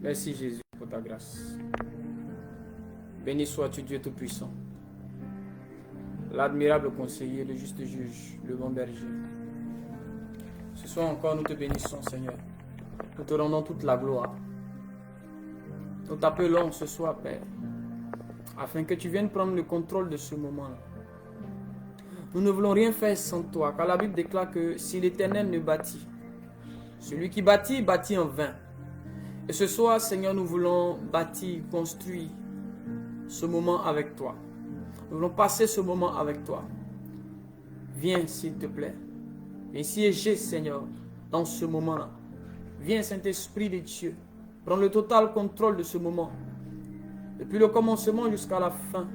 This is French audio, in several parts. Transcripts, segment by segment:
Merci Jésus pour ta grâce. Béni sois-tu Dieu Tout-Puissant, l'admirable conseiller, le juste juge, le bon berger. Ce soir encore, nous te bénissons, Seigneur. Nous te rendons toute la gloire. Nous t'appelons ce soir, Père, afin que tu viennes prendre le contrôle de ce moment-là. Nous ne voulons rien faire sans toi, car la Bible déclare que si l'Éternel ne bâtit, celui qui bâtit, bâtit en vain. Et ce soir, Seigneur, nous voulons bâtir, construire ce moment avec toi. Nous voulons passer ce moment avec toi. Viens, s'il te plaît. Viens siéger, Seigneur, dans ce moment-là. Viens, Saint-Esprit de Dieu. Prends le total contrôle de ce moment. Depuis le commencement jusqu'à la fin.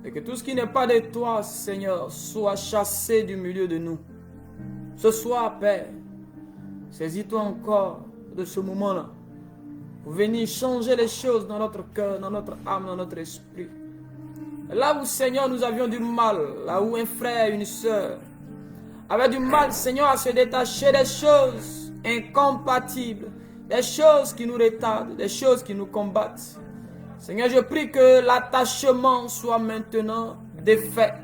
Et que tout ce qui n'est pas de toi, Seigneur, soit chassé du milieu de nous. Ce soir, Père, saisis-toi encore de ce moment-là. Pour venir changer les choses dans notre cœur, dans notre âme, dans notre esprit. Là où, Seigneur, nous avions du mal, là où un frère, une sœur avait du mal, Seigneur, à se détacher des choses incompatibles, des choses qui nous retardent, des choses qui nous combattent. Seigneur, je prie que l'attachement soit maintenant défait.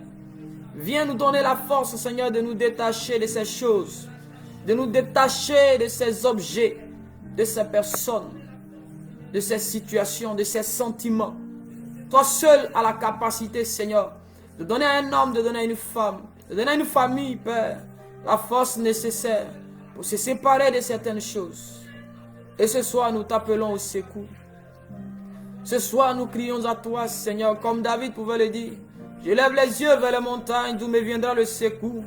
Viens nous donner la force, Seigneur, de nous détacher de ces choses, de nous détacher de ces objets, de ces personnes, de ces situations, de ces sentiments. Toi seul as la capacité, Seigneur, de donner à un homme, de donner à une femme, de donner à une famille, Père, la force nécessaire pour se séparer de certaines choses. Et ce soir, nous t'appelons au secours. Ce soir, nous crions à toi, Seigneur, comme David pouvait le dire. Je lève les yeux vers les montagnes, d'où me viendra le secours.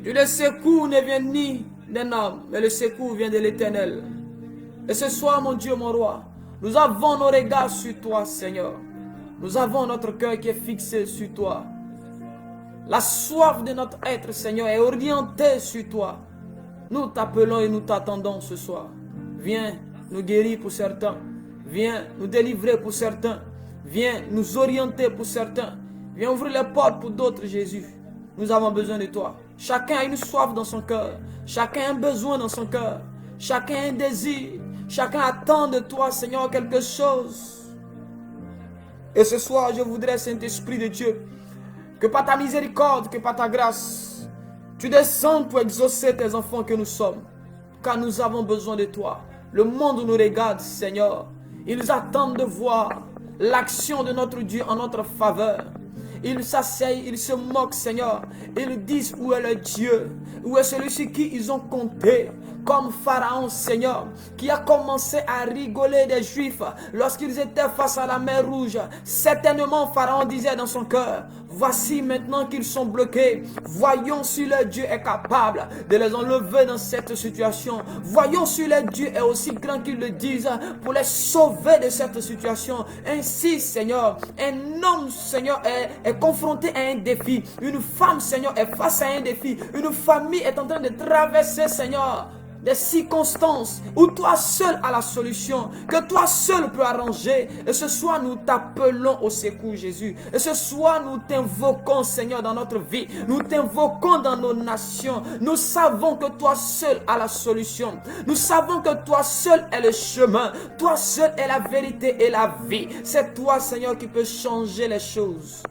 Et le secours ne vient ni d'un homme, mais le secours vient de l'Éternel. Et ce soir, mon Dieu, mon roi, nous avons nos regards sur toi, Seigneur. Nous avons notre cœur qui est fixé sur toi. La soif de notre être, Seigneur, est orientée sur toi. Nous t'appelons et nous t'attendons ce soir. Viens nous guérir pour certains. Viens nous délivrer pour certains. Viens nous orienter pour certains. Viens ouvrir les portes pour d'autres, Jésus. Nous avons besoin de toi. Chacun a une soif dans son cœur. Chacun a un besoin dans son cœur. Chacun a un désir. Chacun attend de toi, Seigneur, quelque chose. Et ce soir, je voudrais, Saint-Esprit de Dieu, que par ta miséricorde, que par ta grâce, tu descends pour exaucer tes enfants que nous sommes. Car nous avons besoin de toi. Le monde nous regarde, Seigneur. Ils attendent de voir l'action de notre Dieu en notre faveur. Ils s'asseyent, ils se moquent, Seigneur. Ils disent où est le Dieu, où est celui sur qui ils ont compté. Comme Pharaon, Seigneur, qui a commencé à rigoler des Juifs lorsqu'ils étaient face à la mer Rouge. Certainement, Pharaon disait dans son cœur, voici maintenant qu'ils sont bloqués. Voyons si le Dieu est capable de les enlever dans cette situation. Voyons si le Dieu est aussi grand qu'il le dise pour les sauver de cette situation. Ainsi, Seigneur, un homme, Seigneur, est confronté à un défi. Une femme, Seigneur, est face à un défi. Une famille est en train de traverser, Seigneur, des circonstances où toi seul as la solution, que toi seul peux arranger. Et ce soir, nous t'appelons au secours, Jésus. Et ce soir, nous t'invoquons, Seigneur, dans notre vie. Nous t'invoquons dans nos nations. Nous savons que toi seul as la solution. Nous savons que toi seul est le chemin. Toi seul est la vérité et la vie. C'est toi, Seigneur, qui peux changer les choses.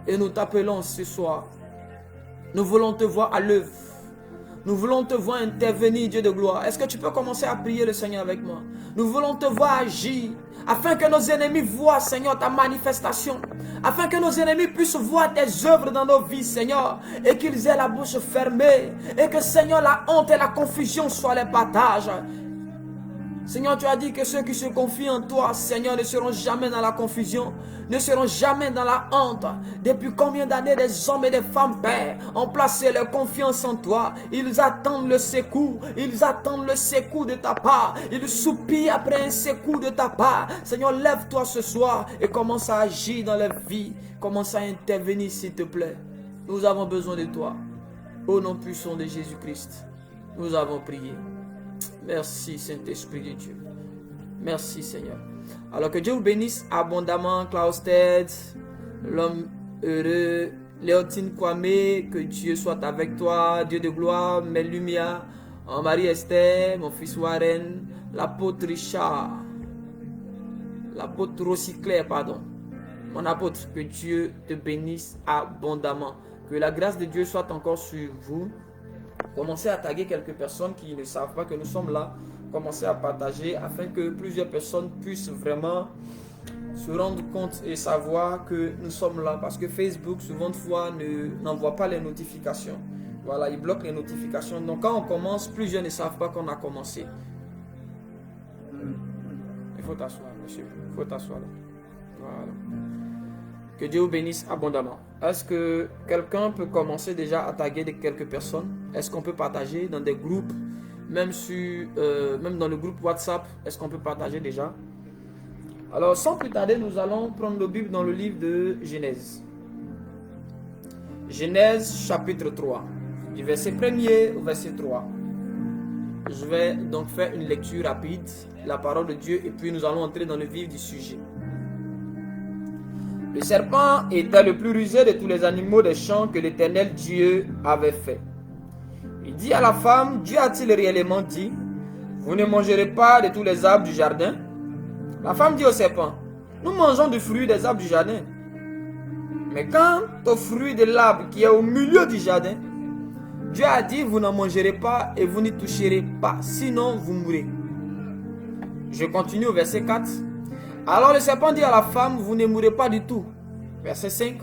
Et nous t'appelons ce soir. Nous voulons te voir à l'œuvre. Nous voulons te voir intervenir, Dieu de gloire. Est-ce que tu peux commencer à prier le Seigneur avec moi? Nous voulons te voir agir, afin que nos ennemis voient, Seigneur, ta manifestation. Afin que nos ennemis puissent voir tes œuvres dans nos vies, Seigneur. Et qu'ils aient la bouche fermée. Et que, Seigneur, la honte et la confusion soient les partages. Seigneur, tu as dit que ceux qui se confient en toi, Seigneur, ne seront jamais dans la confusion, ne seront jamais dans la honte. Depuis combien d'années des hommes et des femmes, Père, ont placé leur confiance en toi. Ils attendent le secours, ils attendent le secours de ta part. Ils soupirent après un secours de ta part. Seigneur, lève-toi ce soir et commence à agir dans leur vie. Commence à intervenir, s'il te plaît. Nous avons besoin de toi. Au nom puissant de Jésus-Christ, nous avons prié. Merci Saint-Esprit de Dieu. Merci Seigneur. Alors que Dieu vous bénisse abondamment, Klaus Ted, l'homme heureux, Léotine Kwame, que Dieu soit avec toi, Dieu de gloire, mes lumières, Marie Esther, mon fils Warren, l'apôtre Richard, l'apôtre Rossiclair, pardon. Mon apôtre, que Dieu te bénisse abondamment. Que la grâce de Dieu soit encore sur vous. Commencez à taguer quelques personnes qui ne savent pas que nous sommes là. Commencez à partager afin que plusieurs personnes puissent vraiment se rendre compte et savoir que nous sommes là. Parce que Facebook, souvent de fois, n'envoie pas les notifications. Voilà, il bloque les notifications. Donc quand on commence, plusieurs ne savent pas qu'on a commencé. Il faut t'asseoir, monsieur. Il faut t'asseoir là. Voilà. Que Dieu vous bénisse abondamment. Est-ce que quelqu'un peut commencer déjà à taguer quelques personnes? Est-ce qu'on peut partager dans des groupes? Même dans le groupe WhatsApp, est-ce qu'on peut partager déjà? Alors, sans plus tarder, nous allons prendre nos Bibles dans le livre de Genèse. Genèse chapitre 3, du verset 1er au verset 3. Je vais donc faire une lecture rapide, la parole de Dieu, et puis nous allons entrer dans le vif du sujet. Le serpent était le plus rusé de tous les animaux des champs que l'Éternel Dieu avait fait. Il dit à la femme, Dieu a-t-il réellement dit, vous ne mangerez pas de tous les arbres du jardin? La femme dit au serpent, nous mangeons du fruit des arbres du jardin. Mais quant au fruit de l'arbre qui est au milieu du jardin, Dieu a dit, vous n'en mangerez pas et vous n'y toucherez pas, sinon vous mourrez. Je continue au verset 4. Alors le serpent dit à la femme, vous ne mourrez pas du tout. Verset 5.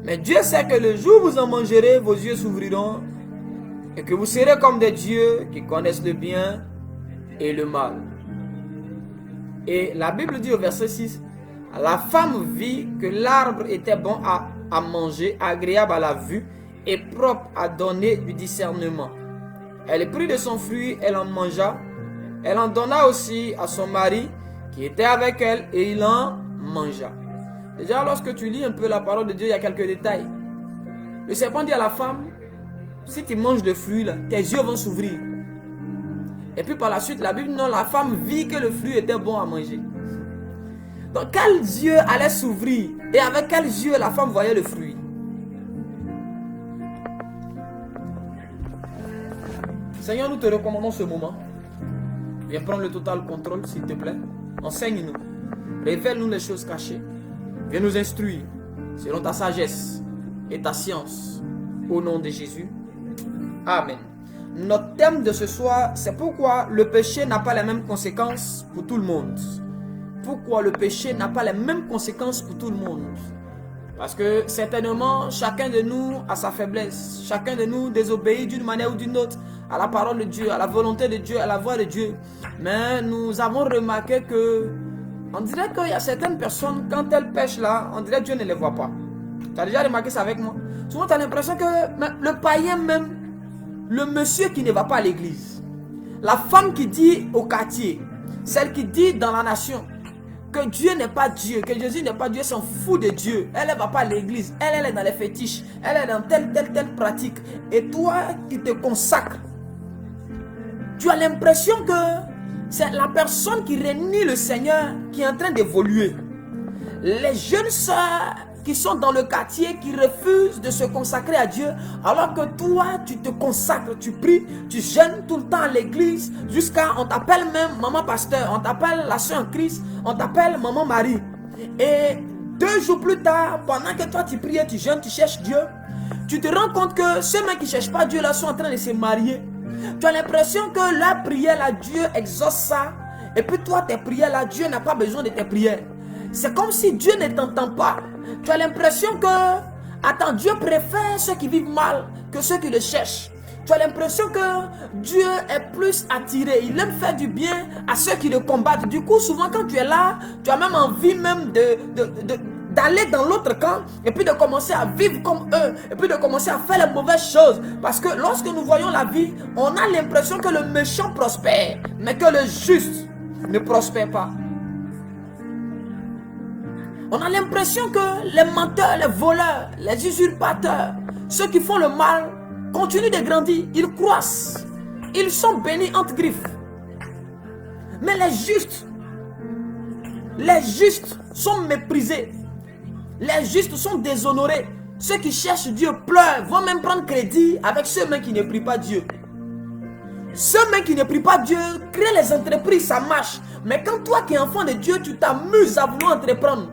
Mais Dieu sait que le jour où vous en mangerez, vos yeux s'ouvriront et que vous serez comme des dieux qui connaissent le bien et le mal. Et la Bible dit au verset 6, la femme vit que l'arbre était bon à manger, agréable à la vue et propre à donner du discernement. Elle prit de son fruit, elle en mangea. Elle en donna aussi à son mari qui était avec elle et il en mangea. Déjà, lorsque tu lis un peu la parole de Dieu, il y a quelques détails. Le serpent dit à la femme, si tu manges de fruits, là, tes yeux vont s'ouvrir. Et puis par la suite, la Bible, non, la femme vit que le fruit était bon à manger. Donc, quels yeux allaient s'ouvrir et avec quels yeux la femme voyait le fruit? Seigneur, nous te recommandons ce moment. Viens prendre le total contrôle, s'il te plaît. Enseigne-nous. Révèle-nous les choses cachées. Viens nous instruire selon ta sagesse et ta science. Au nom de Jésus. Amen. Notre thème de ce soir, c'est pourquoi le péché n'a pas les mêmes conséquences pour tout le monde. Pourquoi le péché n'a pas les mêmes conséquences pour tout le monde. Parce que certainement, chacun de nous a sa faiblesse. Chacun de nous désobéit d'une manière ou d'une autre à la parole de Dieu, à la volonté de Dieu, à la voix de Dieu. Mais nous avons remarqué que, on dirait qu'il y a certaines personnes, quand elles pêchent là, on dirait que Dieu ne les voit pas. Tu as déjà remarqué ça avec moi? Souvent, tu as l'impression que le païen même, le monsieur qui ne va pas à l'église, la femme qui dit au quartier, celle qui dit dans la nation, que Dieu n'est pas Dieu, que Jésus n'est pas Dieu, s'en fout de Dieu. Elle ne va pas à l'église, elle est dans les fétiches, elle est dans telle pratique. Et toi qui te consacres, tu as l'impression que c'est la personne qui renie le Seigneur qui est en train d'évoluer. Les jeunes sœurs qui sont dans le quartier, qui refusent de se consacrer à Dieu, alors que toi, tu te consacres, tu pries, tu jeûnes tout le temps à l'église, jusqu'à, on t'appelle même maman pasteur, on t'appelle la sœur en Christ, on t'appelle maman Marie. Et 2 jours plus tard, pendant que toi tu pries, tu jeûnes, tu cherches Dieu, tu te rends compte que ceux qui ne cherchent pas Dieu là sont en train de se marier. Tu as l'impression que la prière là, Dieu exauce ça, et puis toi, tes prières là, Dieu n'a pas besoin de tes prières. C'est comme si Dieu ne t'entend pas. Tu as l'impression que, attends, Dieu préfère ceux qui vivent mal que ceux qui le cherchent. Tu as l'impression que Dieu est plus attiré. Il aime faire du bien à ceux qui le combattent. Du coup, souvent quand tu es là, tu as même envie même d'aller dans l'autre camp et puis de commencer à vivre comme eux et puis de commencer à faire les mauvaises choses. Parce que lorsque nous voyons la vie, on a l'impression que le méchant prospère, mais que le juste ne prospère pas. On a l'impression que les menteurs, les voleurs, les usurpateurs, ceux qui font le mal, continuent de grandir, ils croissent, ils sont bénis entre griffes. Mais les justes sont méprisés, les justes sont déshonorés. Ceux qui cherchent Dieu pleurent, vont même prendre crédit avec ceux-là qui ne prient pas Dieu. Ceux même qui ne prient pas Dieu, créent les entreprises, ça marche. Mais quand toi qui es enfant de Dieu, tu t'amuses à vouloir entreprendre,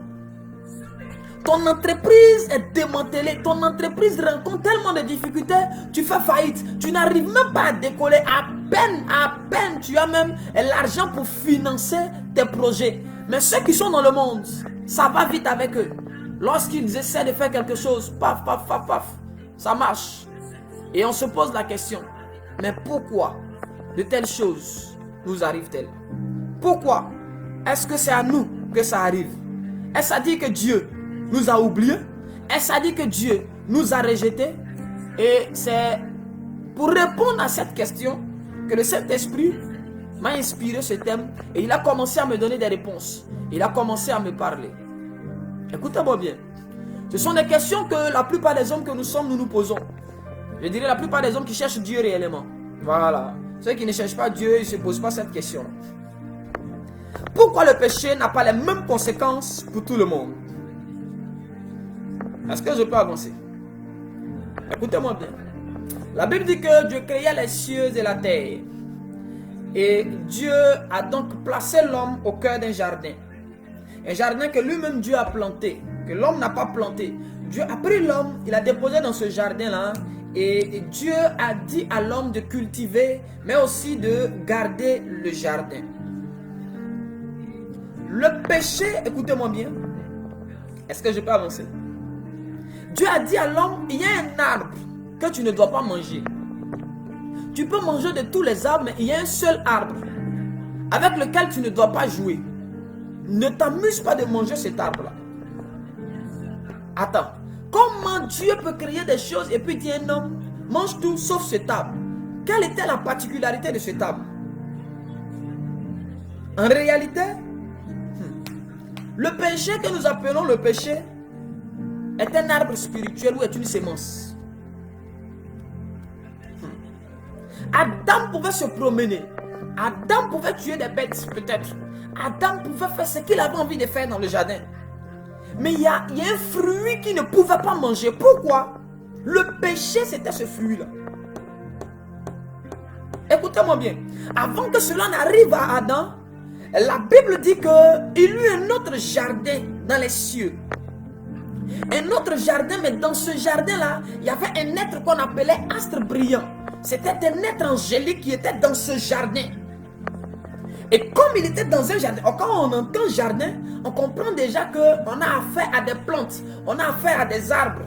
ton entreprise est démantelée, ton entreprise rencontre tellement de difficultés, tu fais faillite, tu n'arrives même pas à décoller, à peine tu as même l'argent pour financer tes projets. Mais ceux qui sont dans le monde, ça va vite avec eux. Lorsqu'ils essaient de faire quelque chose, paf, paf, paf, paf, ça marche. Et on se pose la question, mais pourquoi de telles choses nous arrivent-elles? Pourquoi est-ce que c'est à nous que ça arrive? Est-ce à dire que Dieu nous a oubliés? Est-ce à dire que Dieu nous a rejetés? Et c'est pour répondre à cette question que le Saint-Esprit m'a inspiré ce thème et il a commencé à me donner des réponses. Il a commencé à me parler. Écoutez-moi bien. Ce sont des questions que la plupart des hommes que nous sommes, nous nous posons. Je dirais la plupart des hommes qui cherchent Dieu réellement. Voilà. Ceux qui ne cherchent pas Dieu, ils ne se posent pas cette question. Pourquoi le péché n'a pas les mêmes conséquences pour tout le monde? Est-ce que je peux avancer? Écoutez-moi bien. La Bible dit que Dieu créa les cieux et la terre. Et Dieu a donc placé l'homme au cœur d'un jardin. Un jardin que lui-même Dieu a planté, que l'homme n'a pas planté. Dieu a pris l'homme, il a déposé dans ce jardin-là. Et Dieu a dit à l'homme de cultiver, mais aussi de garder le jardin. Le péché, écoutez-moi bien. Est-ce que je peux avancer? Dieu a dit à l'homme, il y a un arbre que tu ne dois pas manger. Tu peux manger de tous les arbres, mais il y a un seul arbre avec lequel tu ne dois pas jouer. Ne t'amuse pas de manger cet arbre-là. Attends, comment Dieu peut créer des choses et puis dire à un homme, mange tout sauf cet arbre? Quelle était la particularité de cet arbre? En réalité, le péché que nous appelons le péché est un arbre spirituel ou est une sémence. Adam pouvait se promener. Adam pouvait tuer des bêtes peut-être. Adam pouvait faire ce qu'il avait envie de faire dans le jardin. Mais il y a un fruit qu'il ne pouvait pas manger. Pourquoi? Le péché, c'était ce fruit-là. Écoutez-moi bien. Avant que cela n'arrive à Adam, la Bible dit qu'il eut un autre jardin dans les cieux. Un autre jardin, mais dans ce jardin-là, il y avait un être qu'on appelait astre brillant. C'était un être angélique qui était dans ce jardin. Et comme il était dans un jardin, quand on entend jardin, on comprend déjà qu'on a affaire à des plantes, on a affaire à des arbres.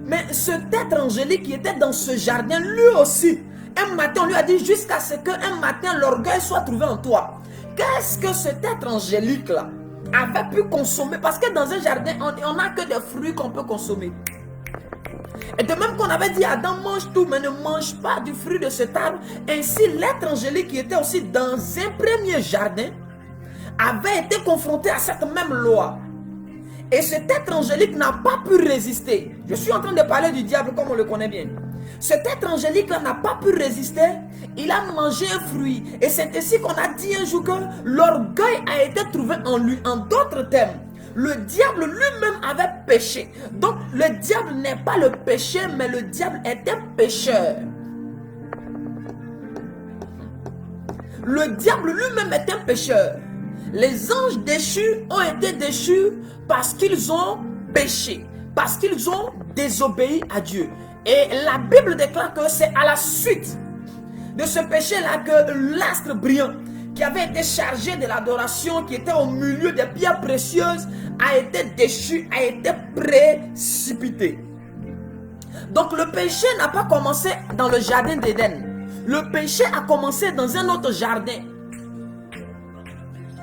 Mais cet être angélique qui était dans ce jardin, lui aussi, un matin, on lui a dit jusqu'à ce qu'un matin, l'orgueil soit trouvé en toi. Qu'est-ce que cet être angélique-là avait pu consommer? Parce que dans un jardin, on n'a que des fruits qu'on peut consommer. Et de même qu'on avait dit à Adam, mange tout, mais ne mange pas du fruit de cet arbre. Ainsi, l'être angélique qui était aussi dans un premier jardin avait été confronté à cette même loi. Et cet être angélique n'a pas pu résister. Je suis en train de parler du diable comme on le connaît bien. Cet être angélique-là n'a pas pu résister. Il a mangé un fruit. Et c'est ainsi qu'on a dit un jour que l'orgueil a été trouvé en lui. En d'autres termes, le diable lui-même avait péché. Donc le diable n'est pas le péché, mais le diable est un pécheur. Le diable lui-même est un pécheur. Les anges déchus ont été déchus parce qu'ils ont péché, parce qu'ils ont désobéi à Dieu. Et la Bible déclare que c'est à la suite de ce péché-là que l'astre brillant, qui avait été chargé de l'adoration, qui était au milieu des pierres précieuses, a été déchu, a été précipité. Donc le péché n'a pas commencé dans le jardin d'Éden. Le péché a commencé dans un autre jardin.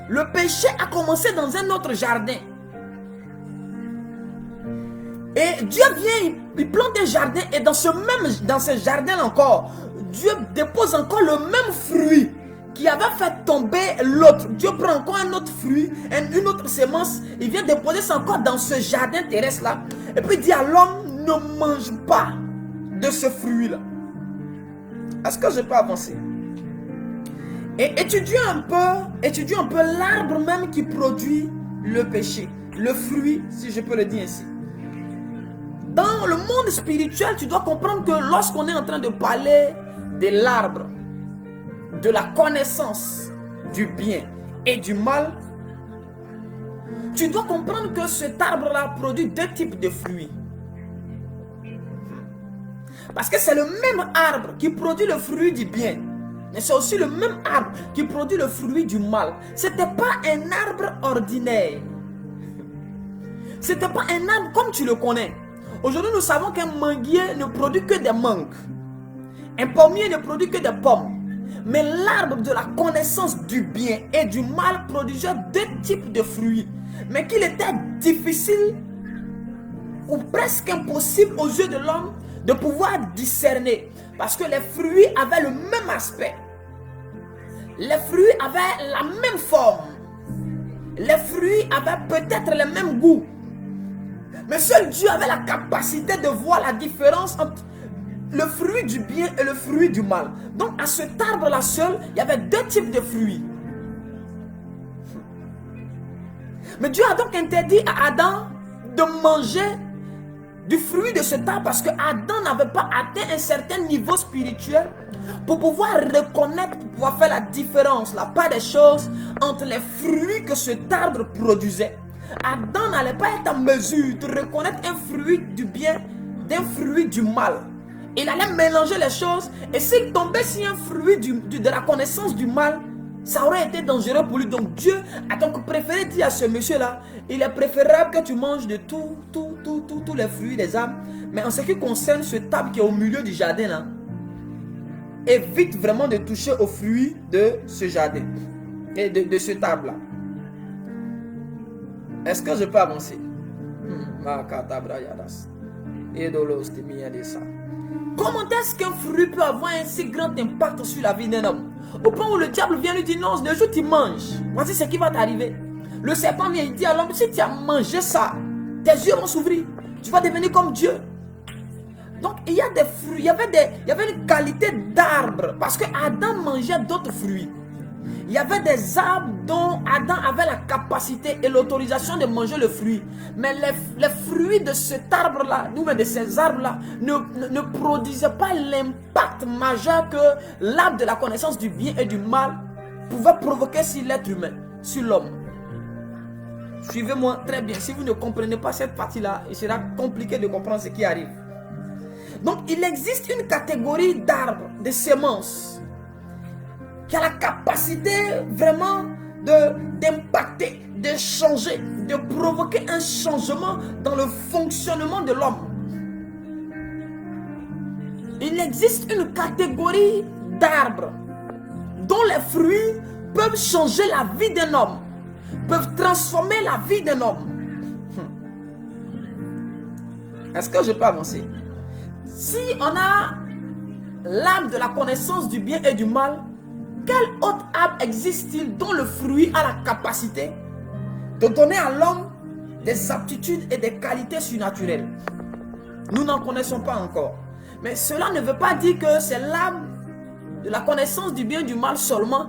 Le péché a commencé dans un autre jardin. Et Dieu vient, il plante un jardin et dans ce jardin encore, Dieu dépose encore le même fruit qui avait fait tomber l'autre. Dieu prend encore un autre fruit, une autre sémence, il vient déposer ça encore dans ce jardin terrestre là. Et puis il dit à l'homme, ne mange pas de ce fruit là. Est-ce que je peux avancer? Et étudions un peu l'arbre même qui produit le péché, le fruit, si je peux le dire ainsi. Dans le monde spirituel, tu dois comprendre que lorsqu'on est en train de parler de l'arbre, de la connaissance du bien et du mal, tu dois comprendre que cet arbre-là produit deux types de fruits. Parce que c'est le même arbre qui produit le fruit du bien, mais c'est aussi le même arbre qui produit le fruit du mal. Ce n'était pas un arbre ordinaire. Ce n'était pas un arbre comme tu le connais. Aujourd'hui, nous savons qu'un manguier ne produit que des mangues. Un pommier ne produit que des pommes. Mais l'arbre de la connaissance du bien et du mal produisait deux types de fruits. Mais qu'il était difficile ou presque impossible aux yeux de l'homme de pouvoir discerner. Parce que les fruits avaient le même aspect. Les fruits avaient la même forme. Les fruits avaient peut-être le même goût. Mais seul Dieu avait la capacité de voir la différence entre le fruit du bien et le fruit du mal. Donc à cet arbre-là seul, il y avait deux types de fruits. Mais Dieu a donc interdit à Adam de manger du fruit de cet arbre parce que Adam n'avait pas atteint un certain niveau spirituel pour pouvoir reconnaître, pour pouvoir faire la différence, la part des choses entre les fruits que cet arbre produisait. Adam n'allait pas être en mesure de reconnaître un fruit du bien d'un fruit du mal. Il allait mélanger les choses et s'il tombait sur un fruit de la connaissance du mal, ça aurait été dangereux pour lui. Donc Dieu a donc préféré dire à ce monsieur-là, il est préférable que tu manges de tous les fruits des arbres. Mais en ce qui concerne ce arbre qui est au milieu du jardin là, évite vraiment de toucher aux fruits de ce jardin et de cet arbre là. Est-ce que je peux avancer? Comment est-ce qu'un fruit peut avoir un si grand impact sur la vie d'un homme? Au point où le diable vient lui dire non, le jour où tu manges, voici ce qui va t'arriver. Le serpent vient dire à l'homme, si tu as mangé ça, tes yeux vont s'ouvrir, tu vas devenir comme Dieu. Donc il y a des fruits, il y avait une qualité d'arbre, parce que Adam mangeait d'autres fruits. Il y avait des arbres dont Adam avait la capacité et l'autorisation de manger le fruit. Mais les fruits de cet arbre-là, de ces arbres-là, ne produisaient pas l'impact majeur que l'arbre de la connaissance du bien et du mal pouvait provoquer sur l'être humain, sur l'homme. Suivez-moi très bien. Si vous ne comprenez pas cette partie-là, il sera compliqué de comprendre ce qui arrive. Donc, il existe une catégorie d'arbres, de semences, qui a la capacité vraiment d'impacter, de changer, de provoquer un changement dans le fonctionnement de l'homme. Il existe une catégorie d'arbres dont les fruits peuvent changer la vie d'un homme, peuvent transformer la vie d'un homme. Est-ce que je peux avancer? Si on a l'arbre de la connaissance du bien et du mal, quel autre arbre existe-t-il dont le fruit a la capacité de donner à l'homme des aptitudes et des qualités surnaturelles? Nous n'en connaissons pas encore. Mais cela ne veut pas dire que c'est l'arbre de la connaissance du bien et du mal seulement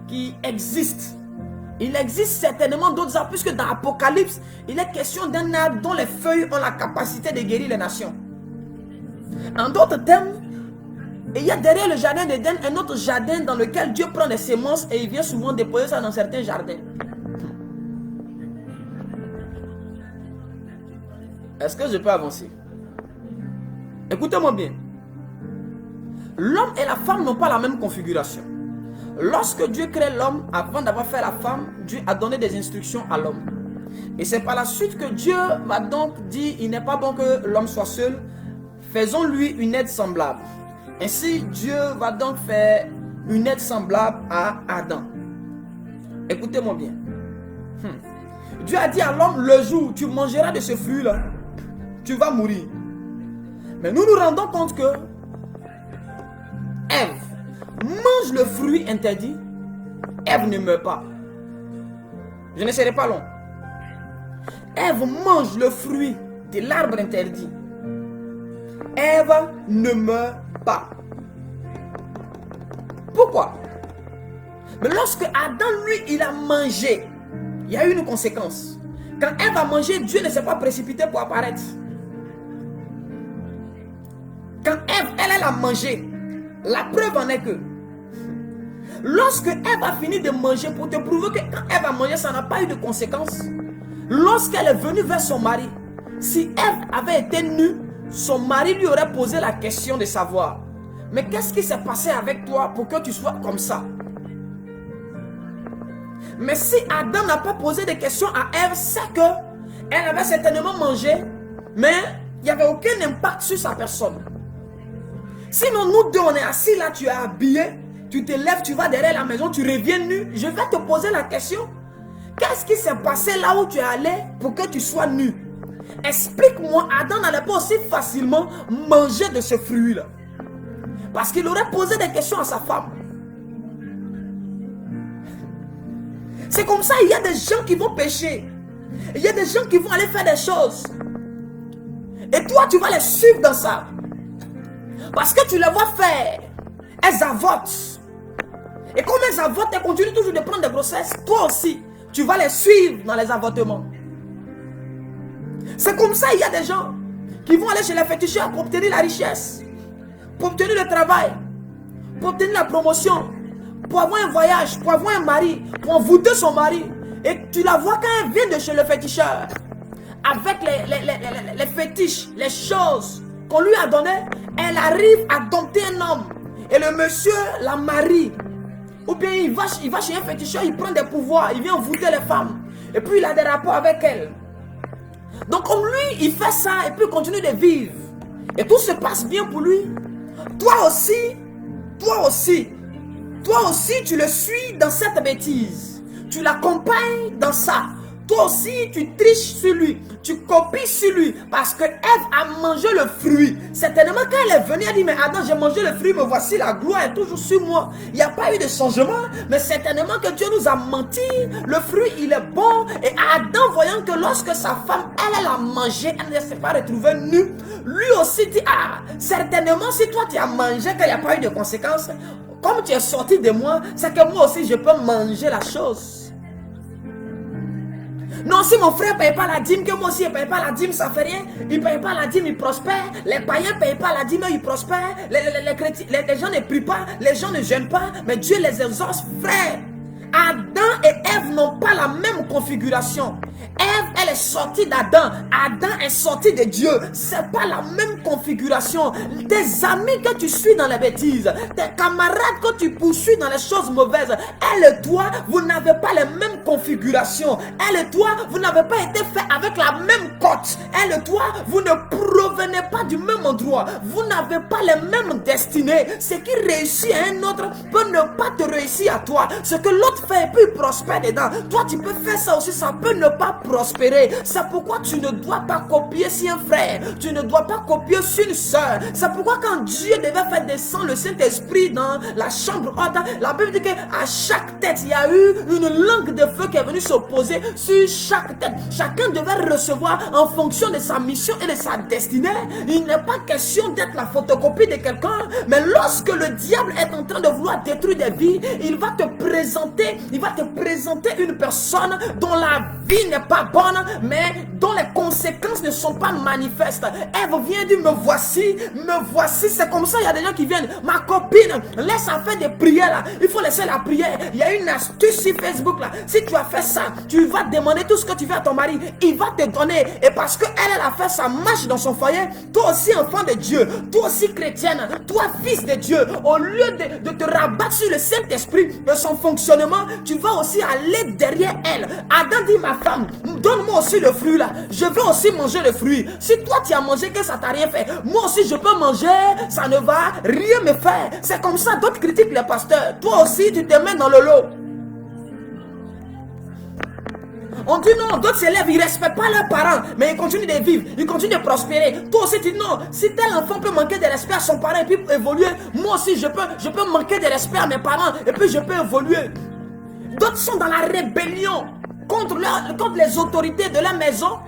qui existe. Il existe certainement d'autres arbres, puisque dans l'Apocalypse, il est question d'un arbre dont les feuilles ont la capacité de guérir les nations. En d'autres termes, il y a derrière le jardin d'Éden un autre jardin dans lequel Dieu prend des semences et il vient souvent déposer ça dans certains jardins. Est-ce que je peux avancer? Écoutez-moi bien. L'homme et la femme n'ont pas la même configuration. Lorsque Dieu crée l'homme, avant d'avoir fait la femme, Dieu a donné des instructions à l'homme. Et c'est par la suite que Dieu m'a donc dit, il n'est pas bon que l'homme soit seul, faisons-lui une aide semblable. Ainsi, Dieu va donc faire une aide semblable à Adam. Écoutez-moi bien. Dieu a dit à l'homme, le jour où tu mangeras de ce fruit-là, tu vas mourir. Mais nous nous rendons compte que Ève mange le fruit interdit. Ève ne meurt pas. Je ne serai pas long. Ève mange le fruit de l'arbre interdit. Ève ne meurt pas. Pourquoi? Mais lorsque Adam, lui, il a mangé, il y a eu une conséquence. Quand Ève a mangé, Dieu ne s'est pas précipité pour apparaître. Quand Ève, elle a mangé, la preuve en est que Lorsque Ève a fini de manger, pour te prouver que quand Ève a mangé, ça n'a pas eu de conséquences. Lorsqu'elle est venue vers son mari, si Ève avait été nue, son mari lui aurait posé la question de savoir, mais qu'est-ce qui s'est passé avec toi pour que tu sois comme ça? Mais si Adam n'a pas posé de questions à Ève, c'est que elle avait certainement mangé, mais il n'y avait aucun impact sur sa personne. Sinon, nous deux, on est assis là, tu es habillé, tu te lèves, tu vas derrière la maison, tu reviens nu. Je vais te poser la question. Qu'est-ce qui s'est passé là où tu es allé pour que tu sois nu? Explique-moi, Adam n'allait pas aussi facilement manger de ce fruit-là. Parce qu'il aurait posé des questions à sa femme. C'est comme ça, il y a des gens qui vont pécher. Il y a des gens qui vont aller faire des choses. Et toi, tu vas les suivre dans ça. Parce que tu les vois faire. Elles avortent. Et comme elles avortent, elles continuent toujours de prendre des grossesses. Toi aussi, tu vas les suivre dans les avortements. C'est comme ça, il y a des gens qui vont aller chez les féticheurs pour obtenir la richesse, pour obtenir le travail, pour obtenir la promotion, pour avoir un voyage, pour avoir un mari, pour envoûter son mari. Et tu la vois quand elle vient de chez le féticheur, avec les fétiches, les choses qu'on lui a données, elle arrive à dompter un homme. Et le monsieur la marie. Ou bien il va chez un féticheur, il prend des pouvoirs, il vient envoûter les femmes. Et puis il a des rapports avec elles. Donc comme lui, il fait ça et puis il continue de vivre. Et tout se passe bien pour lui. Toi aussi, tu le suis dans cette bêtise. Tu l'accompagnes dans ça. Toi aussi, tu triches sur lui. Tu copies sur lui. Parce que Ève a mangé le fruit. Certainement, quand elle est venue, elle dit, mais Adam, j'ai mangé le fruit, mais voici la gloire est toujours sur moi. Il n'y a pas eu de changement. Mais certainement que Dieu nous a menti. Le fruit, il est bon. Et Adam, voyant que lorsque sa femme, elle a mangé, elle ne s'est pas retrouvée nue. Lui aussi dit, ah, certainement, si toi, tu as mangé, qu'il n'y a pas eu de conséquences, comme tu es sorti de moi, c'est que moi aussi, je peux manger la chose. Non, si mon frère ne paye pas la dîme, que moi aussi je ne paye pas la dîme, ça ne fait rien. Il ne paye pas la dîme, il prospère. Les païens ne payent pas la dîme, ils prospèrent. Les gens ne prient pas, les gens ne jeûnent pas, mais Dieu les exauce, frère. Adam et Ève n'ont pas la même configuration. Ève, elle est sortie d'Adam. Adam est sorti de Dieu. C'est pas la même configuration. Tes amis que tu suis dans les bêtises, tes camarades que tu poursuis dans les choses mauvaises, elle et toi, vous n'avez pas les mêmes configurations. Elle et toi, vous n'avez pas été fait avec la même cote. Elle et toi, vous ne provenez pas du même endroit. Vous n'avez pas les mêmes destinées. Ce qui réussit à un autre peut ne pas te réussir à toi. Ce que l'autre fait et puis il prospère dedans. Toi, tu peux faire ça aussi, ça peut ne pas prospérer. C'est pourquoi tu ne dois pas copier sur un frère. Tu ne dois pas copier sur une soeur. C'est pourquoi quand Dieu devait faire descendre le Saint-Esprit dans la chambre haute, la Bible dit qu'à chaque tête, il y a eu une langue de feu qui est venue s'opposer sur chaque tête. Chacun devait recevoir en fonction de sa mission et de sa destinée. Il n'est pas question d'être la photocopie de quelqu'un, mais lorsque le diable est en train de vouloir détruire des vies, il va te présenter une personne dont la vie n'est pas bonne, mais dont les conséquences ne sont pas manifestes. Ève vient dire, me voici, c'est comme ça. Il y a des gens qui viennent, ma copine, laisse à faire des prières là, il faut laisser la prière. Il y a une astuce sur Facebook là, si tu as fait ça, tu vas demander tout ce que tu veux à ton mari, il va te donner. Et parce que elle a fait sa marche dans son foyer, toi aussi enfant de Dieu, toi aussi chrétienne, toi fils de Dieu, au lieu de te rabattre sur le Saint-Esprit et son fonctionnement, tu vas aussi aller derrière elle. Adam dit, ma femme, donne-moi aussi le fruit là, je veux aussi manger le fruit. Si toi tu as mangé que ça t'a rien fait, moi aussi je peux manger, ça ne va rien me faire. C'est comme ça, d'autres critiquent les pasteurs, toi aussi tu te mets dans le lot. On dit non, d'autres s'élèvent, ils ne respectent pas leurs parents, mais ils continuent de vivre, ils continuent de prospérer. Toi aussi tu dis non, si tel enfant peut manquer de respect à son parent et puis évoluer, moi aussi je peux manquer de respect à mes parents et puis je peux évoluer. D'autres sont dans la rébellion contre les autorités de la maison,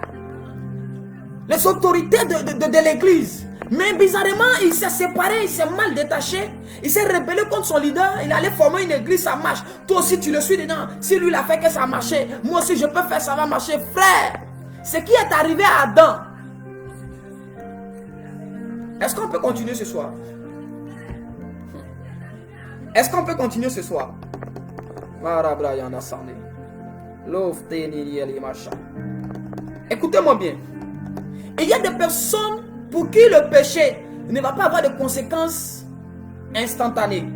les autorités de l'église. Mais bizarrement, il s'est séparé, il s'est mal détaché. Il s'est rébellé contre son leader. Il allait former une église, ça marche. Toi aussi, tu le suis dedans. Si lui, il a fait que ça a marché, moi aussi, je peux faire, ça va marcher. Frère, ce qui est arrivé à Adam. Est-ce qu'on peut continuer ce soir? Est-ce qu'on peut continuer ce soir? Écoutez-moi bien. Il y a des personnes pour qui le péché ne va pas avoir de conséquences instantanées.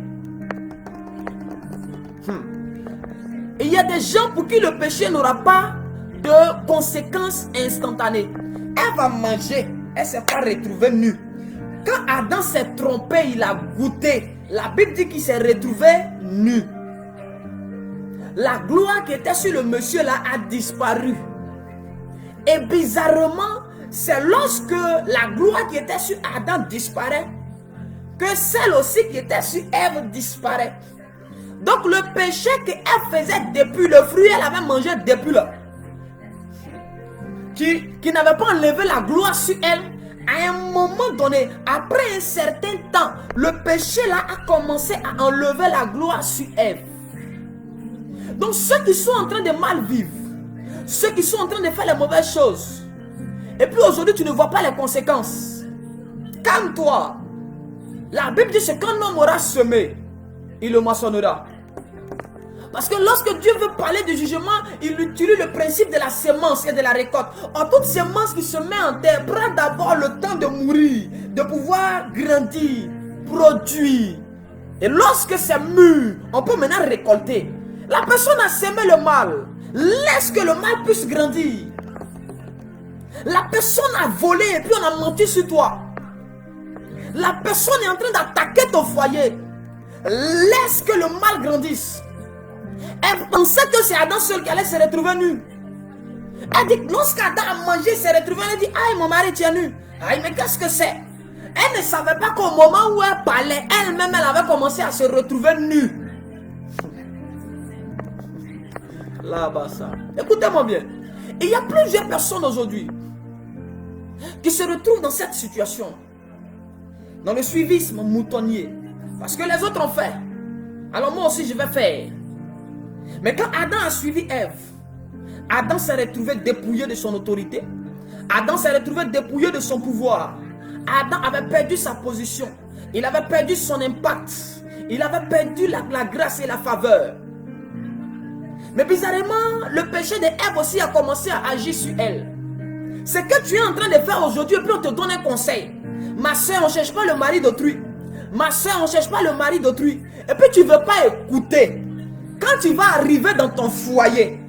Il y a des gens pour qui le péché n'aura pas de conséquences instantanées. Elle va manger, elle ne s'est pas retrouvée nue. Quand Adam s'est trompé, il a goûté. La Bible dit qu'il s'est retrouvé nu. La gloire qui était sur le monsieur là a disparu. Et bizarrement, c'est lorsque la gloire qui était sur Adam disparaît que celle aussi qui était sur Ève disparaît. Donc le péché que Ève faisait depuis le fruit, elle avait mangé depuis là, qui n'avait pas enlevé la gloire sur elle, à un moment donné, après un certain temps, le péché là a commencé à enlever la gloire sur Ève. Donc ceux qui sont en train de mal vivre, ceux qui sont en train de faire les mauvaises choses, et puis aujourd'hui tu ne vois pas les conséquences, calme-toi. La Bible dit que quand l'homme aura semé, il le moissonnera. Parce que lorsque Dieu veut parler de jugement, il utilise le principe de la semence et de la récolte. En toute semence qui se met en terre prend d'abord le temps de mourir, de pouvoir grandir, produire. Et lorsque c'est mûr, on peut maintenant récolter. La personne a semé le mal. Laisse que le mal puisse grandir. La personne a volé et puis on a menti sur toi. La personne est en train d'attaquer ton foyer. Laisse que le mal grandisse. Elle pensait que c'est Adam seul qui allait se retrouver nu. Elle dit que lorsqu'Adam a mangé, il s'est retrouvé, elle dit, aïe, mon mari tient nu. Aïe, mais qu'est-ce que c'est? Elle ne savait pas qu'au moment où elle parlait, elle-même, elle avait commencé à se retrouver nue. Là-bas, ça. Écoutez-moi bien. Il y a plusieurs personnes aujourd'hui qui se retrouvent dans cette situation. Dans le suivisme moutonnier. Parce que les autres ont fait. Alors moi aussi, je vais faire. Mais quand Adam a suivi Ève, Adam s'est retrouvé dépouillé de son autorité. Adam s'est retrouvé dépouillé de son pouvoir. Adam avait perdu sa position. Il avait perdu son impact. Il avait perdu la grâce et la faveur. Mais bizarrement, le péché d'Ève aussi a commencé à agir sur elle. Ce que tu es en train de faire aujourd'hui, et puis on te donne un conseil. Ma soeur, on ne cherche pas le mari d'autrui. Ma soeur, on ne cherche pas le mari d'autrui. Et puis tu ne veux pas écouter. Quand tu vas arriver dans ton foyer,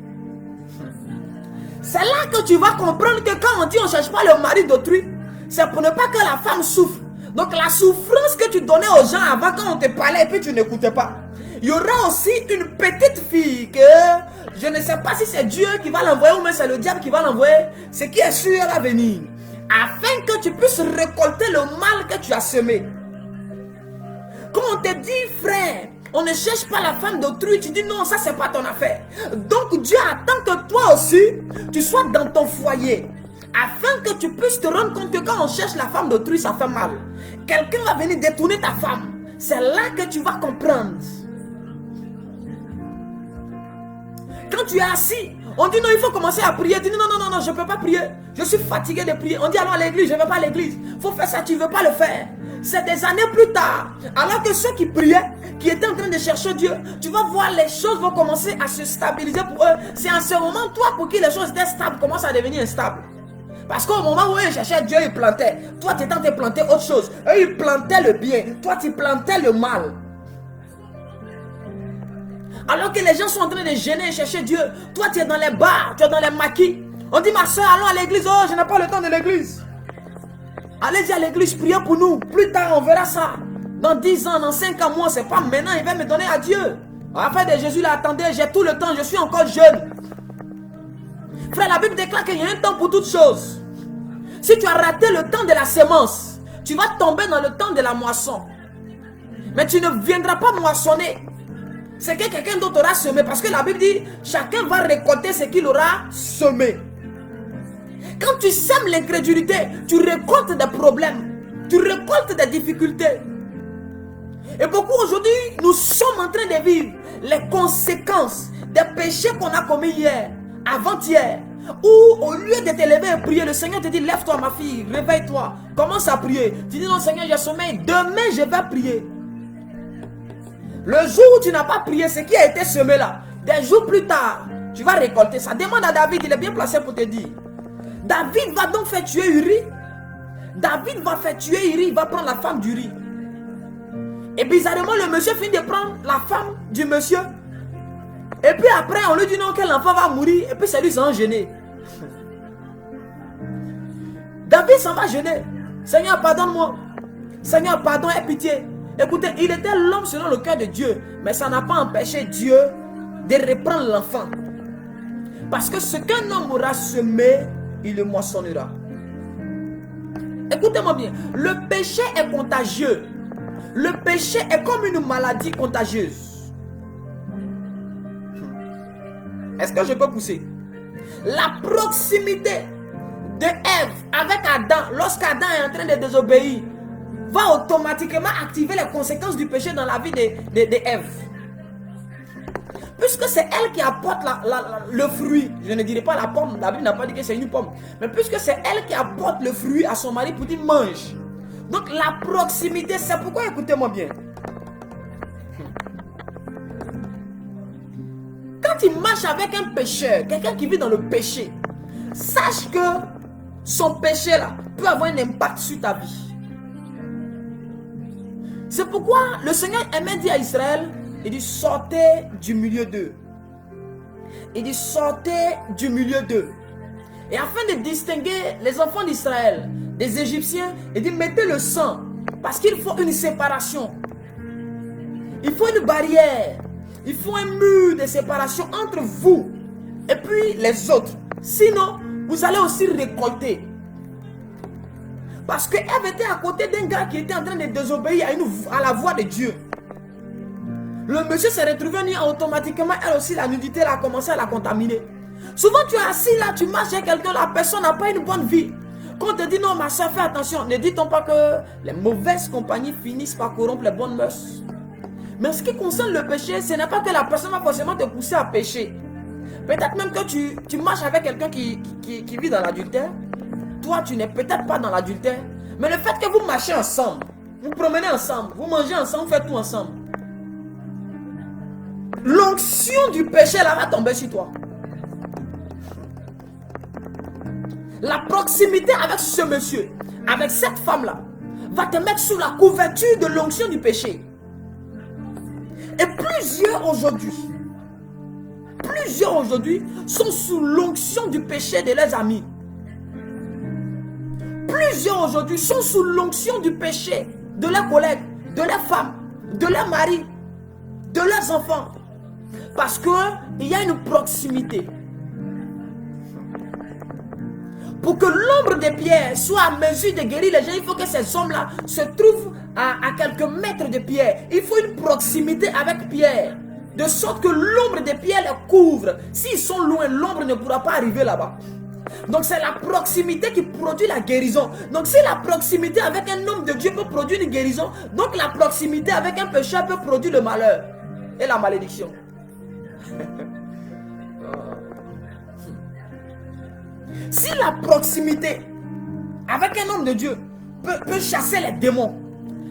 c'est là que tu vas comprendre que quand on dit on ne cherche pas le mari d'autrui, c'est pour ne pas que la femme souffre. Donc la souffrance que tu donnais aux gens avant quand on te parlait et puis tu n'écoutais pas. Il y aura aussi une petite fille que je ne sais pas si c'est Dieu qui va l'envoyer ou même c'est le diable qui va l'envoyer. Ce qui est sûr à venir. Afin que tu puisses récolter le mal que tu as semé. Quand on te dit frère, on ne cherche pas la femme d'autrui, tu dis non, ça c'est pas ton affaire. Donc Dieu attend que toi aussi, tu sois dans ton foyer. Afin que tu puisses te rendre compte que quand on cherche la femme d'autrui, ça fait mal. Quelqu'un va venir détourner ta femme. C'est là que tu vas comprendre. Quand tu es assis, on dit non, il faut commencer à prier. Tu dis non, je ne peux pas prier. Je suis fatigué de prier. On dit alors à l'église, je ne vais pas à l'église. Il faut faire ça, tu ne veux pas le faire. C'est des années plus tard. Alors que ceux qui priaient, qui étaient en train de chercher Dieu, tu vas voir les choses vont commencer à se stabiliser pour eux. C'est en ce moment, toi, pour qui les choses étaient stables, commencent à devenir instables. Parce qu'au moment où ils cherchaient Dieu, ils plantaient. Toi, tu es en train de planter autre chose. Eux, ils plantaient le bien. Toi, tu plantais le mal. Alors que les gens sont en train de gêner et chercher Dieu, toi tu es dans les bars, tu es dans les maquis. On dit ma soeur, allons à l'église. Oh, je n'ai pas le temps de l'église. Allez-y à l'église, priez pour nous. Plus tard, on verra ça. Dans 10 ans, dans 5 ans, moi, c'est pas maintenant, il va me donner à Dieu. Afin de Jésus, là, attendez, j'ai tout le temps, je suis encore jeune. Frère, la Bible déclare qu'il y a un temps pour toutes choses. Si tu as raté le temps de la semence, tu vas tomber dans le temps de la moisson. Mais tu ne viendras pas moissonner. C'est que quelqu'un d'autre aura semé. Parce que la Bible dit, chacun va récolter ce qu'il aura semé. Quand tu sèmes l'incrédulité, tu récoltes des problèmes. Tu récoltes des difficultés. Et beaucoup aujourd'hui, nous sommes en train de vivre les conséquences des péchés qu'on a commis hier, avant-hier. Où au lieu de te lever et prier, le Seigneur te dit, lève-toi ma fille, réveille-toi. Commence à prier. Tu dis, non Seigneur, j'ai sommeil. Demain, je vais prier. Le jour où tu n'as pas prié, ce qui a été semé là, Des jours plus tard, tu vas récolter ça. Demande à David, il est bien placé pour te dire. David va donc faire tuer Uri. David va faire tuer Uri, il va prendre la femme d'Uri. Et bizarrement, le monsieur finit de prendre la femme du monsieur. Et puis après, on lui dit non, que l'enfant va mourir. Et puis c'est lui qui s'en gêné. David s'en va gêner. Seigneur, pardonne-moi. Seigneur, pardon et pitié. Écoutez, il était l'homme selon le cœur de Dieu. Mais ça n'a pas empêché Dieu de reprendre l'enfant. Parce que ce qu'un homme aura semé, il le moissonnera. Écoutez-moi bien. Le péché est contagieux. Le péché est comme une maladie contagieuse. Est-ce que je peux pousser? La proximité de Ève avec Adam, lorsqu'Adam est en train de désobéir, va automatiquement activer les conséquences du péché dans la vie de Ève. Puisque c'est elle qui apporte le fruit, je ne dirais pas la pomme, la Bible n'a pas dit que c'est une pomme, mais puisque c'est elle qui apporte le fruit à son mari pour dire mange. Donc la proximité, c'est pourquoi, écoutez-moi bien. Quand tu marches avec un pécheur, quelqu'un qui vit dans le péché, sache que son péché là peut avoir un impact sur ta vie. C'est pourquoi le Seigneur aimait dire à Israël, il dit sortez du milieu d'eux. Il dit sortez du milieu d'eux. Et afin de distinguer les enfants d'Israël des Égyptiens, il dit mettez le sang. Parce qu'il faut une séparation. Il faut une barrière. Il faut un mur de séparation entre vous et puis les autres. Sinon, vous allez aussi récolter. Parce que Ève était à côté d'un gars qui était en train de désobéir à la voix de Dieu. Le monsieur s'est retrouvé nu automatiquement, elle aussi, la nudité a commencé à la contaminer. Souvent, tu es assis là, tu marches avec quelqu'un, la personne n'a pas une bonne vie. Quand on te dit non, ma soeur, fais attention, ne dit-on pas que les mauvaises compagnies finissent par corrompre les bonnes mœurs? Mais en ce qui concerne le péché, ce n'est pas que la personne va forcément te pousser à pécher. Peut-être même que tu marches avec quelqu'un qui vit dans l'adultère. Toi, tu n'es peut-être pas dans l'adultère. Mais le fait que vous marchez ensemble, vous promenez ensemble, vous mangez ensemble, vous faites tout ensemble. L'onction du péché là va tomber sur toi. La proximité avec ce monsieur, avec cette femme-là, va te mettre sous la couverture de l'onction du péché. Et plusieurs aujourd'hui sont sous l'onction du péché de leurs amis. Plusieurs aujourd'hui sont sous l'onction du péché de leurs collègues, de leurs femmes, de leurs maris, de leurs enfants. Parce qu'il y a une proximité. Pour que l'ombre des pierres soit à mesure de guérir les gens, il faut que ces hommes-là se trouvent à quelques mètres de Pierre. Il faut une proximité avec Pierre. De sorte que l'ombre des pierres les couvre. S'ils sont loin, l'ombre ne pourra pas arriver là-bas. Donc c'est la proximité qui produit la guérison. Donc si la proximité avec un homme de Dieu peut produire une guérison, donc la proximité avec un pécheur peut produire le malheur et la malédiction. Si la proximité avec un homme de Dieu peut chasser les démons,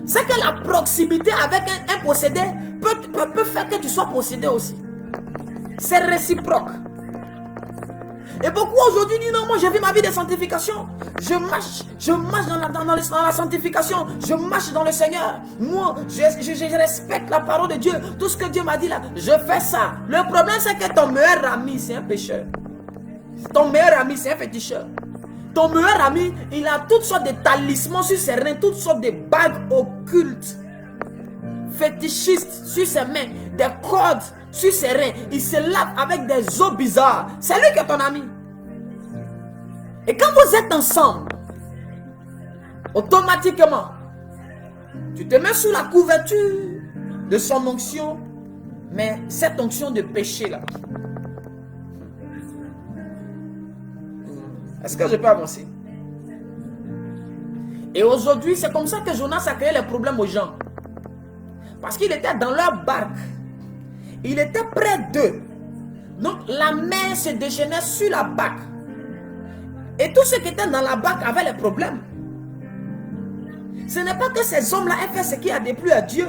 c'est que la proximité avec un possédé peut faire que tu sois possédé aussi. C'est réciproque. Et beaucoup aujourd'hui disent non, moi j'ai vu ma vie de sanctification. Je marche dans la sanctification. Je marche dans le Seigneur. Moi, je respecte la parole de Dieu. Tout ce que Dieu m'a dit là, je fais ça. Le problème c'est que ton meilleur ami c'est un pécheur. Ton meilleur ami c'est un féticheur. Ton meilleur ami, il a toutes sortes de talismans sur ses reins, toutes sortes de bagues occultes, fétichistes sur ses mains, des cordes sur ses reins. Il se lave avec des eaux bizarres. C'est lui qui est ton ami. Et quand vous êtes ensemble, automatiquement, tu te mets sous la couverture de son onction, mais cette onction de péché là. Est-ce que je peux avancer? Et aujourd'hui, c'est comme ça que Jonas a créé les problèmes aux gens. Parce qu'il était dans leur barque. Il était près d'eux. Donc la mer se déchaînait sur la barque. Et tous ceux qui étaient dans la barque avaient les problèmes. Ce n'est pas que ces hommes-là aient fait ce qui a déplu à Dieu.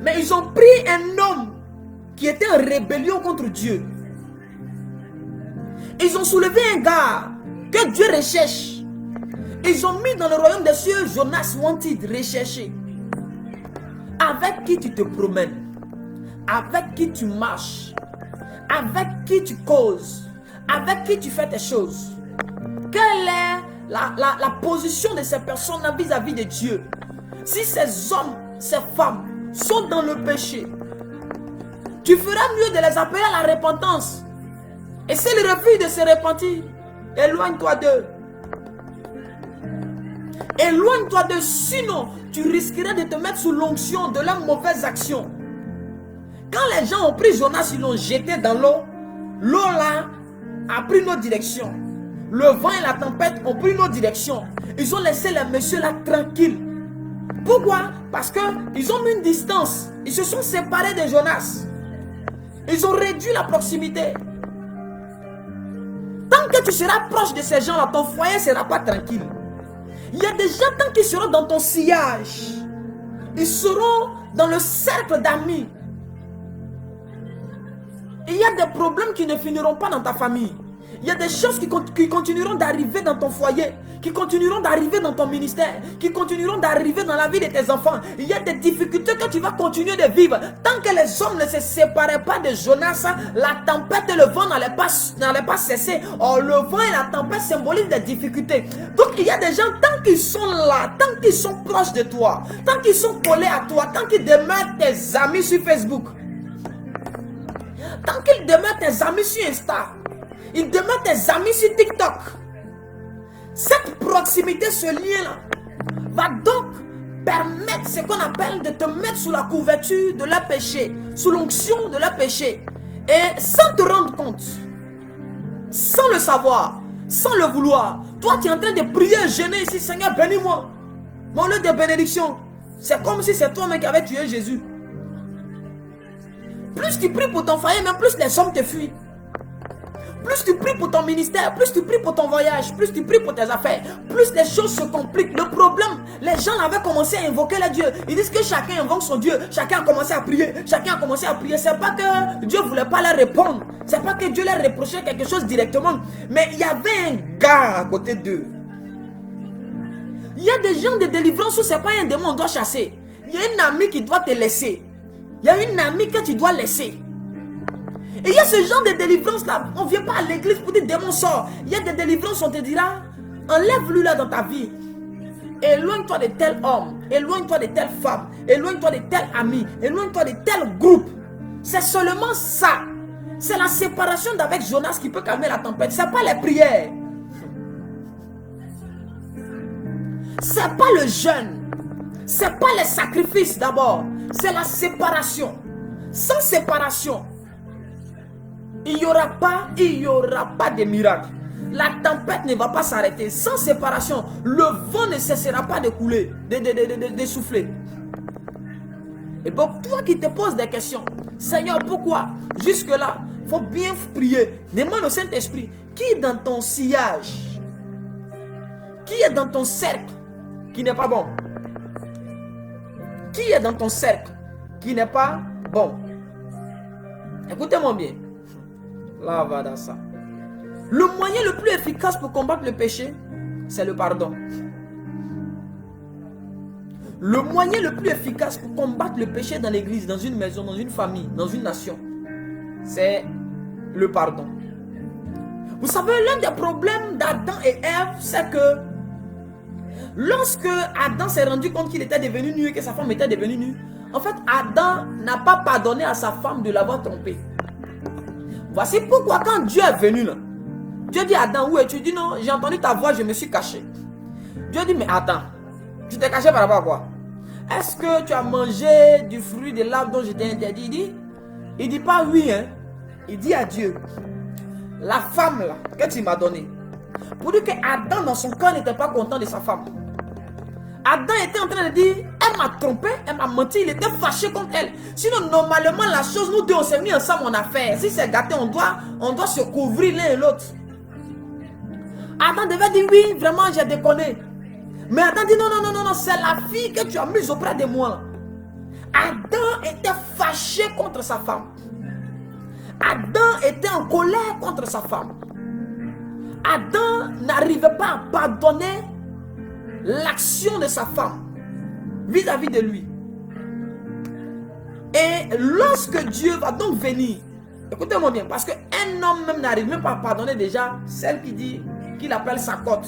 Mais ils ont pris un homme qui était en rébellion contre Dieu. Ils ont soulevé un gars que Dieu recherche. Ils ont mis dans le royaume des cieux Jonas Wanted, recherché. Avec qui tu te promènes? Avec qui tu marches? Avec qui tu causes? Avec qui tu fais tes choses? Quelle est la position de ces personnes vis-à-vis de Dieu? Si ces hommes, ces femmes sont dans le péché, tu feras mieux de les appeler à la repentance. Et s'ils refusent de se repentir, éloigne-toi d'eux. Éloigne-toi d'eux, sinon tu risquerais de te mettre sous l'onction de leurs mauvaises actions. Quand les gens ont pris Jonas, ils l'ont jeté dans l'eau. L'eau là a pris une autre direction. Le vent et la tempête ont pris une autre direction. Ils ont laissé les messieurs là tranquilles. Pourquoi? Parce qu'ils ont mis une distance. Ils se sont séparés de Jonas. Ils ont réduit la proximité. Tant que tu seras proche de ces gens-là, ton foyer ne sera pas tranquille. Il y a des gens, tant qu'ils seront dans ton sillage, ils seront dans le cercle d'amis. Il y a des problèmes qui ne finiront pas dans ta famille. Il y a des choses qui continueront d'arriver dans ton foyer, qui continueront d'arriver dans ton ministère, qui continueront d'arriver dans la vie de tes enfants. Il y a des difficultés que tu vas continuer de vivre. Tant que les hommes ne se séparaient pas de Jonas, la tempête et le vent n'allaient pas cesser. Or, le vent et la tempête symbolisent des difficultés. Donc, il y a des gens, tant qu'ils sont là, tant qu'ils sont proches de toi, tant qu'ils sont collés à toi, tant qu'ils demeurent tes amis sur Facebook, tant qu'ils demeurent tes amis sur Insta, ils demeurent tes amis sur TikTok. Cette proximité, ce lien-là, va donc permettre ce qu'on appelle de te mettre sous la couverture de leur péché, sous l'onction de leur péché. Et sans te rendre compte, sans le savoir, sans le vouloir, toi tu es en train de prier, jeûner ici, Seigneur, bénis-moi. Mon lieu de bénédiction, c'est comme si c'est toi-même qui avais tué Jésus. Plus tu pries pour ton foyer, même plus les hommes te fuient. Plus tu pries pour ton ministère, plus tu pries pour ton voyage, plus tu pries pour tes affaires, plus les choses se compliquent. Le problème, les gens avaient commencé à invoquer les dieux. Ils disent que chacun invoque son Dieu. Chacun a commencé à prier. Chacun a commencé à prier. C'est pas que Dieu ne voulait pas leur répondre. C'est pas que Dieu leur reprochait quelque chose directement. Mais il y avait un gars à côté d'eux. Il y a des gens de délivrance où c'est pas un démon qu'on doit chasser. Il y a un ami qui doit te laisser. Il y a une amie que tu dois laisser. Et il y a ce genre de délivrance là. On ne vient pas à l'église pour dire démon sort. Il y a des délivrances, on te dira enlève-lui là dans ta vie. Éloigne-toi de tel homme. Éloigne-toi de telle femme. Éloigne-toi de tel ami. Éloigne-toi de tel groupe. C'est seulement ça. C'est la séparation d'avec Jonas qui peut calmer la tempête. Ce n'est pas les prières. Ce n'est pas le jeûne. Ce n'est pas les sacrifices d'abord. C'est la séparation. Sans séparation, il n'y aura pas de miracle. La tempête ne va pas s'arrêter. Sans séparation, le vent ne cessera pas de couler, de souffler. Et donc, toi qui te poses des questions, Seigneur, pourquoi? Jusque-là, il faut bien prier. Demande au Saint-Esprit, qui est dans ton sillage? Qui est dans ton cercle qui n'est pas bon? Qui est dans ton cercle qui n'est pas bon? Écoutez-moi bien. Là, va dans ça. Le moyen le plus efficace pour combattre le péché, c'est le pardon. Le moyen le plus efficace pour combattre le péché dans l'église, dans une maison, dans une famille, dans une nation, c'est le pardon. Vous savez, l'un des problèmes d'Adam et Ève, c'est que lorsque Adam s'est rendu compte qu'il était devenu nu et que sa femme était devenue nue, en fait, Adam n'a pas pardonné à sa femme de l'avoir trompé. Voici pourquoi quand Dieu est venu là, Dieu dit à Adam, où es-tu? Tu dis non, j'ai entendu ta voix, je me suis caché. Dieu dit, mais attends, tu t'es caché par rapport à quoi? Est-ce que tu as mangé du fruit de l'arbre dont je t'ai interdit? Il dit pas oui, hein. Il dit à Dieu, la femme là, que tu m'as donnée, pour dire que Adam dans son cœur n'était pas content de sa femme. Adam était en train de dire, elle m'a trompé, elle m'a menti, il était fâché contre elle. Sinon, normalement, la chose, nous deux, on s'est mis ensemble en affaire. Si c'est gâté, on doit se couvrir l'un et l'autre. Adam devait dire, oui, vraiment, j'ai déconné. Mais Adam dit, non, c'est la fille que tu as mise auprès de moi. Adam était fâché contre sa femme. Adam était en colère contre sa femme. Adam n'arrivait pas à pardonner l'action de sa femme vis-à-vis de lui. Et lorsque Dieu va donc venir, écoutez-moi bien, parce qu'un homme même n'arrive même pas à pardonner déjà celle qui dit, qu'il appelle sa côte.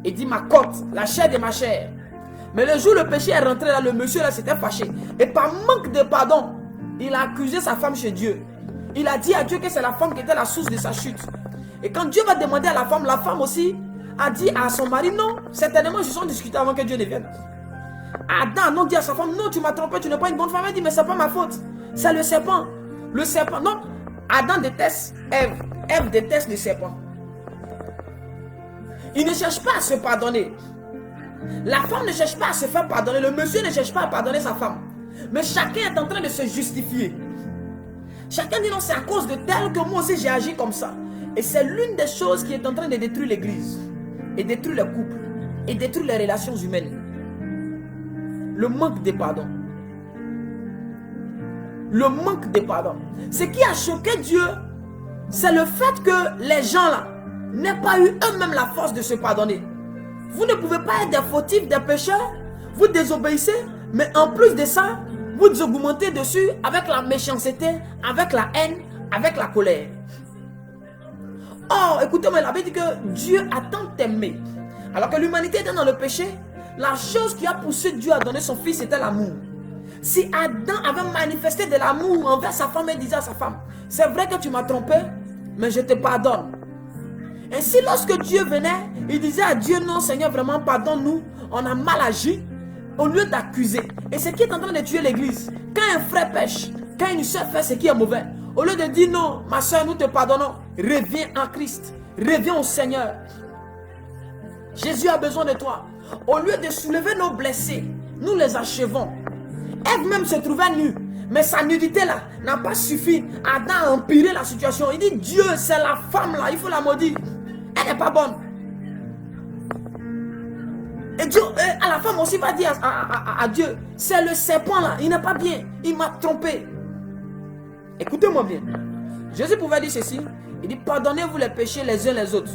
Il dit ma côte, la chair de ma chair. Mais le jour où le péché est rentré là, le monsieur là s'était fâché. Et par manque de pardon, il a accusé sa femme chez Dieu. Il a dit à Dieu que c'est la femme qui était la source de sa chute. Et quand Dieu va demander à la femme aussi a dit à son mari, non, certainement ils se sont discutés avant que Dieu ne vienne. Adam a donc dit à sa femme, non, tu m'as trompé, tu n'es pas une bonne femme. Elle dit, mais c'est pas ma faute, c'est le serpent. Le serpent, non, Adam déteste Ève, Ève déteste le serpent. Il ne cherche pas à se pardonner. La femme ne cherche pas à se faire pardonner, le monsieur ne cherche pas à pardonner sa femme. Mais chacun est en train de se justifier. Chacun dit non, c'est à cause de tel que moi aussi j'ai agi comme ça. Et c'est l'une des choses qui est en train de détruire l'église. Et détruire les couples. Et détruire les relations humaines. Le manque de pardon. Le manque de pardon. Ce qui a choqué Dieu, c'est le fait que les gens là n'aient pas eu eux-mêmes la force de se pardonner. Vous ne pouvez pas être des fautifs, des pécheurs. Vous désobéissez. Mais en plus de ça, vous augmentez dessus avec la méchanceté, avec la haine, avec la colère. Oh, écoutez-moi, la Bible dit que Dieu a tant aimé. Alors que l'humanité était dans le péché, la chose qui a poussé Dieu à donner son fils, c'était l'amour. Si Adam avait manifesté de l'amour envers sa femme et disait à sa femme, c'est vrai que tu m'as trompé, mais je te pardonne. Ainsi, lorsque Dieu venait, il disait à Dieu, non Seigneur, vraiment pardonne-nous, on a mal agi, au lieu d'accuser. Et ce qui est en train de tuer l'église, quand un frère pêche, quand une soeur fait ce qui est mauvais, au lieu de dire non, ma soeur, nous te pardonnons, reviens en Christ, reviens au Seigneur. Jésus a besoin de toi. Au lieu de soulever nos blessés, nous les achevons. Ève même se trouvait nue, mais sa nudité là n'a pas suffi. Adam a empiré la situation. Il dit Dieu, c'est la femme là, il faut la maudire. Elle n'est pas bonne. Et Dieu, à la femme aussi va dire à Dieu, c'est le serpent là, il n'est pas bien, il m'a trompé. Écoutez-moi bien. Jésus pouvait dire ceci, il dit pardonnez-vous les péchés les uns les autres.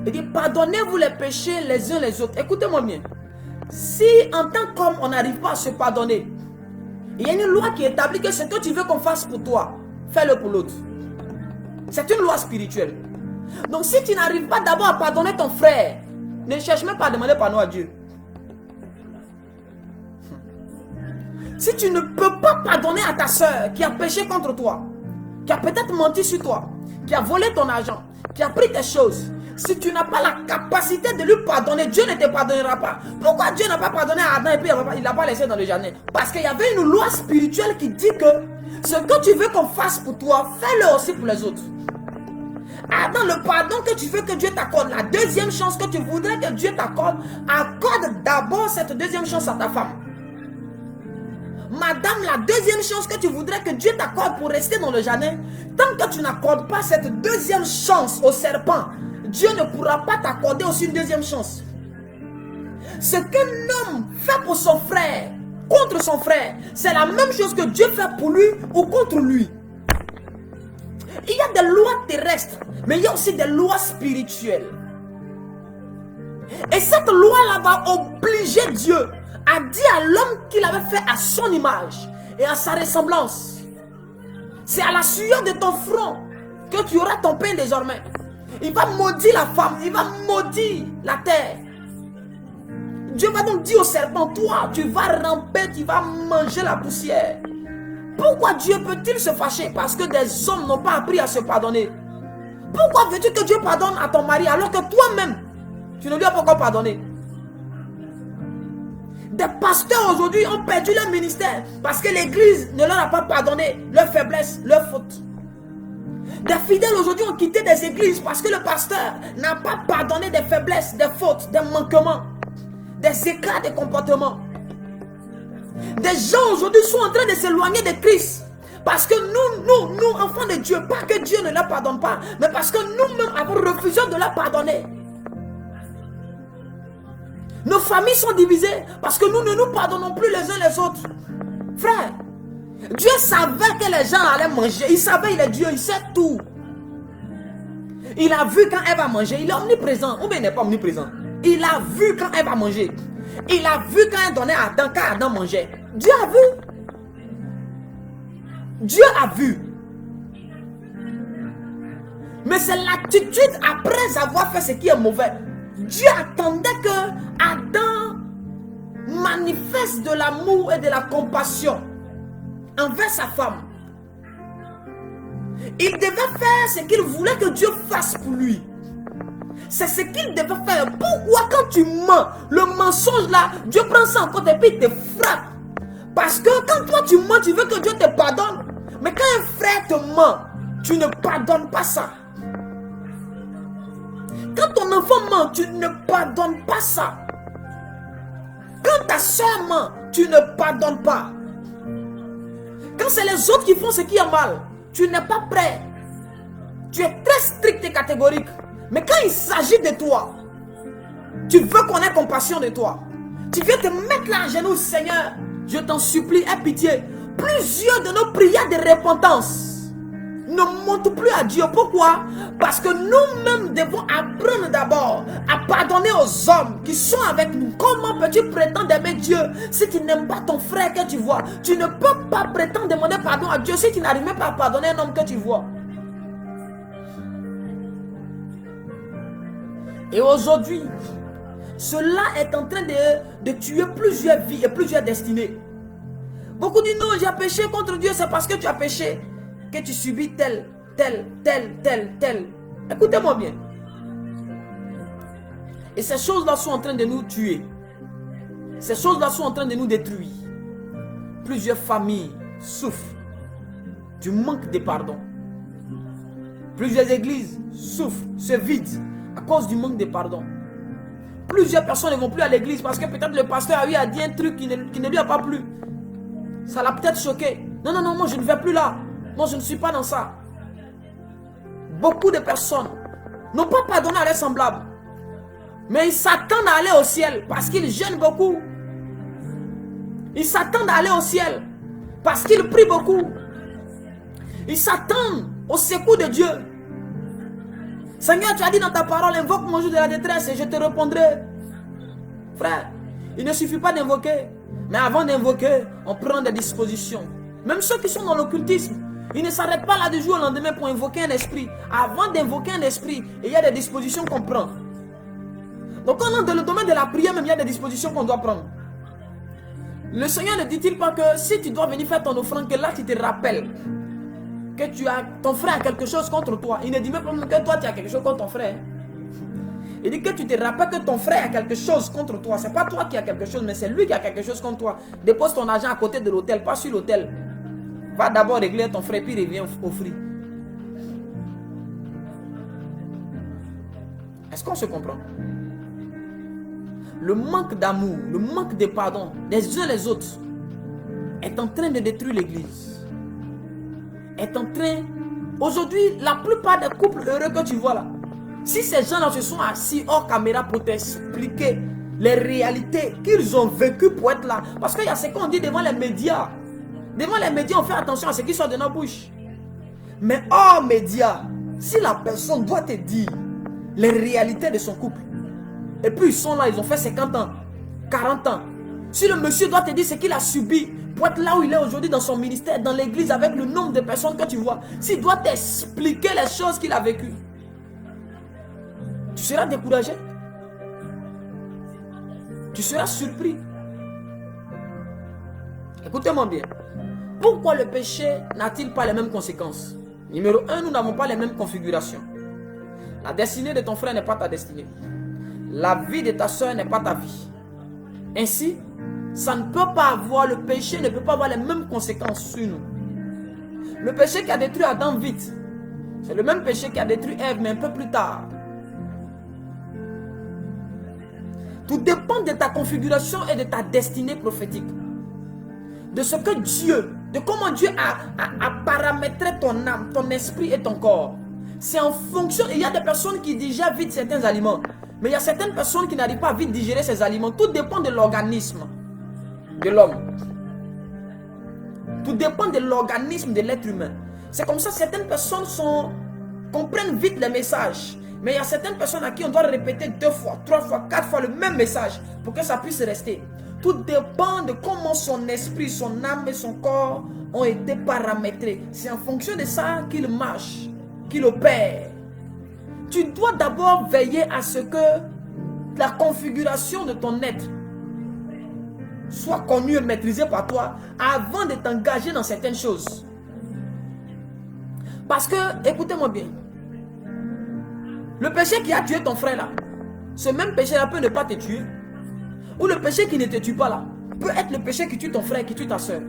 Il dit pardonnez-vous les péchés les uns les autres. Écoutez-moi bien. Si en tant qu'homme on n'arrive pas à se pardonner, il y a une loi qui établit que ce que tu veux qu'on fasse pour toi, fais-le pour l'autre. C'est une loi spirituelle. Donc si tu n'arrives pas d'abord à pardonner ton frère, ne cherche même pas à demander pardon à Dieu. Si tu ne peux pas pardonner à ta soeur qui a péché contre toi, qui a peut-être menti sur toi, qui a volé ton argent, qui a pris tes choses, si tu n'as pas la capacité de lui pardonner, Dieu ne te pardonnera pas. Pourquoi Dieu n'a pas pardonné à Adam et puis il ne l'a pas laissé dans le jardin? Parce qu'il y avait une loi spirituelle qui dit que ce que tu veux qu'on fasse pour toi, fais-le aussi pour les autres. Adam, le pardon que tu veux que Dieu t'accorde, la deuxième chance que tu voudrais que Dieu t'accorde, accorde d'abord cette deuxième chance à ta femme. Madame, la deuxième chance que tu voudrais que Dieu t'accorde pour rester dans le jardin, tant que tu n'accordes pas cette deuxième chance au serpent, Dieu ne pourra pas t'accorder aussi une deuxième chance. Ce qu'un homme fait pour son frère, contre son frère, c'est la même chose que Dieu fait pour lui ou contre lui. Il y a des lois terrestres, mais il y a aussi des lois spirituelles. Et cette loi-là va obliger Dieu à dire à l'homme qu'il avait fait à son image et à sa ressemblance. C'est à la sueur de ton front que tu auras ton pain désormais. Il va maudire la femme, il va maudire la terre. Dieu va donc dire au serpent, toi tu vas ramper, tu vas manger la poussière. Pourquoi Dieu peut-il se fâcher? Parce que des hommes n'ont pas appris à se pardonner. Pourquoi veux-tu que Dieu pardonne à ton mari alors que toi-même, tu ne lui as pas encore pardonné? Des pasteurs aujourd'hui ont perdu leur ministère parce que l'église ne leur a pas pardonné leurs faiblesses, leurs fautes. Des fidèles aujourd'hui ont quitté des églises parce que le pasteur n'a pas pardonné des faiblesses, des fautes, des manquements, des écarts de comportement. Des gens aujourd'hui sont en train de s'éloigner de Christ parce que nous, enfants de Dieu, pas que Dieu ne leur pardonne pas, mais parce que nous-mêmes avons refusé de leur pardonner. Nos familles sont divisées parce que nous ne nous pardonnons plus les uns les autres. Frère, Dieu savait que les gens allaient manger. Il savait, il est Dieu, il sait tout. Il a vu quand elle va manger. Il est omniprésent. Ou bien il n'est pas omniprésent. Il a vu quand elle va manger. Il a vu quand elle donnait à Adam, quand Adam mangeait. Dieu a vu. Dieu a vu. Mais c'est l'attitude après avoir fait ce qui est mauvais. Dieu attendait que Adam manifeste de l'amour et de la compassion envers sa femme. Il devait faire ce qu'il voulait que Dieu fasse pour lui. C'est ce qu'il devait faire. Pourquoi quand tu mens, le mensonge là, Dieu prend ça en compte et puis il te frappe. Parce que quand toi tu mens, tu veux que Dieu te pardonne. Mais quand un frère te ment, tu ne pardonnes pas ça. Quand ton enfant ment, tu ne pardonnes pas ça. Quand ta soeur ment, tu ne pardonnes pas. Quand c'est les autres qui font ce qui est mal, tu n'es pas prêt. Tu es très strict et catégorique. Mais quand il s'agit de toi, tu veux qu'on ait compassion de toi. Tu viens te mettre là à genoux, Seigneur. Je t'en supplie, aie pitié. Plusieurs de nos prières de repentance ne montent plus à Dieu. Pourquoi? Parce que nous-mêmes devons apprendre d'abord à pardonner aux hommes qui sont avec nous. Comment peux-tu prétendre aimer Dieu si tu n'aimes pas ton frère que tu vois? Tu ne peux pas prétendre demander pardon à Dieu si tu n'arrives même pas à pardonner un homme que tu vois. Et aujourd'hui, cela est en train de tuer plusieurs vies et plusieurs destinées. Beaucoup disent non, j'ai péché contre Dieu, c'est parce que tu as péché que tu subis tel. Écoutez-moi bien. Et ces choses-là sont en train de nous tuer. Ces choses-là sont en train de nous détruire. Plusieurs familles souffrent du manque de pardon. Plusieurs églises souffrent, se vident à cause du manque de pardon. Plusieurs personnes ne vont plus à l'église parce que peut-être le pasteur a eu à dire un truc qui ne lui a pas plu. Ça l'a peut-être choqué. Non, moi je ne vais plus là. Moi je ne suis pas dans ça. Beaucoup de personnes n'ont pas pardonné à leurs semblables. Mais ils s'attendent à aller au ciel parce qu'ils jeûnent beaucoup. Ils s'attendent à aller au ciel parce qu'ils prient beaucoup. Ils s'attendent au secours de Dieu. Seigneur, tu as dit dans ta parole, invoque mon jour de la détresse et je te répondrai. Frère, il ne suffit pas d'invoquer. Mais avant d'invoquer, on prend des dispositions. Même ceux qui sont dans l'occultisme, ils ne s'arrêtent pas là du jour au lendemain pour invoquer un esprit. Avant d'invoquer un esprit, il y a des dispositions qu'on prend. Donc quand on est dans le domaine de la prière, même il y a des dispositions qu'on doit prendre. Le Seigneur ne dit-il pas que si tu dois venir faire ton offrande, que là tu te rappelles que ton frère a quelque chose contre toi. Il ne dit même pas que toi tu as quelque chose contre ton frère. Il dit que tu te rappelles que ton frère a quelque chose contre toi. Ce n'est pas toi qui as quelque chose, mais c'est lui qui a quelque chose contre toi. Dépose ton argent à côté de l'autel, pas sur l'autel. Va d'abord régler ton frère, puis reviens offrir. Est-ce qu'on se comprend? Le manque d'amour, le manque de pardon des uns les autres est en train de détruire l'église. Est en train... Aujourd'hui, la plupart des couples heureux que tu vois là, si ces gens-là se sont assis hors caméra pour t'expliquer les réalités qu'ils ont vécues pour être là. Parce qu'il y a ce qu'on dit devant les médias. Devant les médias, on fait attention à ce qui sort de nos bouches. Mais hors médias, si la personne doit te dire les réalités de son couple, et puis ils sont là, ils ont fait 50 ans, 40 ans. Si le monsieur doit te dire ce qu'il a subi pour être là où il est aujourd'hui dans son ministère, dans l'église, avec le nombre de personnes que tu vois, s'il doit t'expliquer les choses qu'il a vécues, tu seras découragé. Tu seras surpris. Écoutez-moi bien. Pourquoi le péché n'a-t-il pas les mêmes conséquences? Numéro 1, nous n'avons pas les mêmes configurations. La destinée de ton frère n'est pas ta destinée. La vie de ta soeur n'est pas ta vie. Ainsi, ça ne peut pas avoir, le péché ne peut pas avoir les mêmes conséquences sur nous. Le péché qui a détruit Adam vite, c'est le même péché qui a détruit Ève, mais un peu plus tard. Tout dépend de ta configuration et de ta destinée prophétique. De ce que Dieu, de comment Dieu a paramétré ton âme, ton esprit et ton corps. C'est en fonction, il y a des personnes qui digèrent vite certains aliments. Mais il y a certaines personnes qui n'arrivent pas à vite digérer ces aliments. Tout dépend de l'organisme de l'homme. Tout dépend de l'organisme de l'être humain. C'est comme ça, certaines personnes comprennent vite les messages. Mais il y a certaines personnes à qui on doit répéter 2 fois, 3 fois, 4 fois le même message pour que ça puisse rester. Tout dépend de comment son esprit, son âme et son corps ont été paramétrés. C'est en fonction de ça qu'il marche, qu'il opère. Tu dois d'abord veiller à ce que la configuration de ton être soit connue et maîtrisée par toi avant de t'engager dans certaines choses. Parce que, écoutez-moi bien, le péché qui a tué ton frère là, ce même péché là peut ne pas te tuer. Ou le péché qui ne te tue pas là, peut être le péché qui tue ton frère, qui tue ta soeur.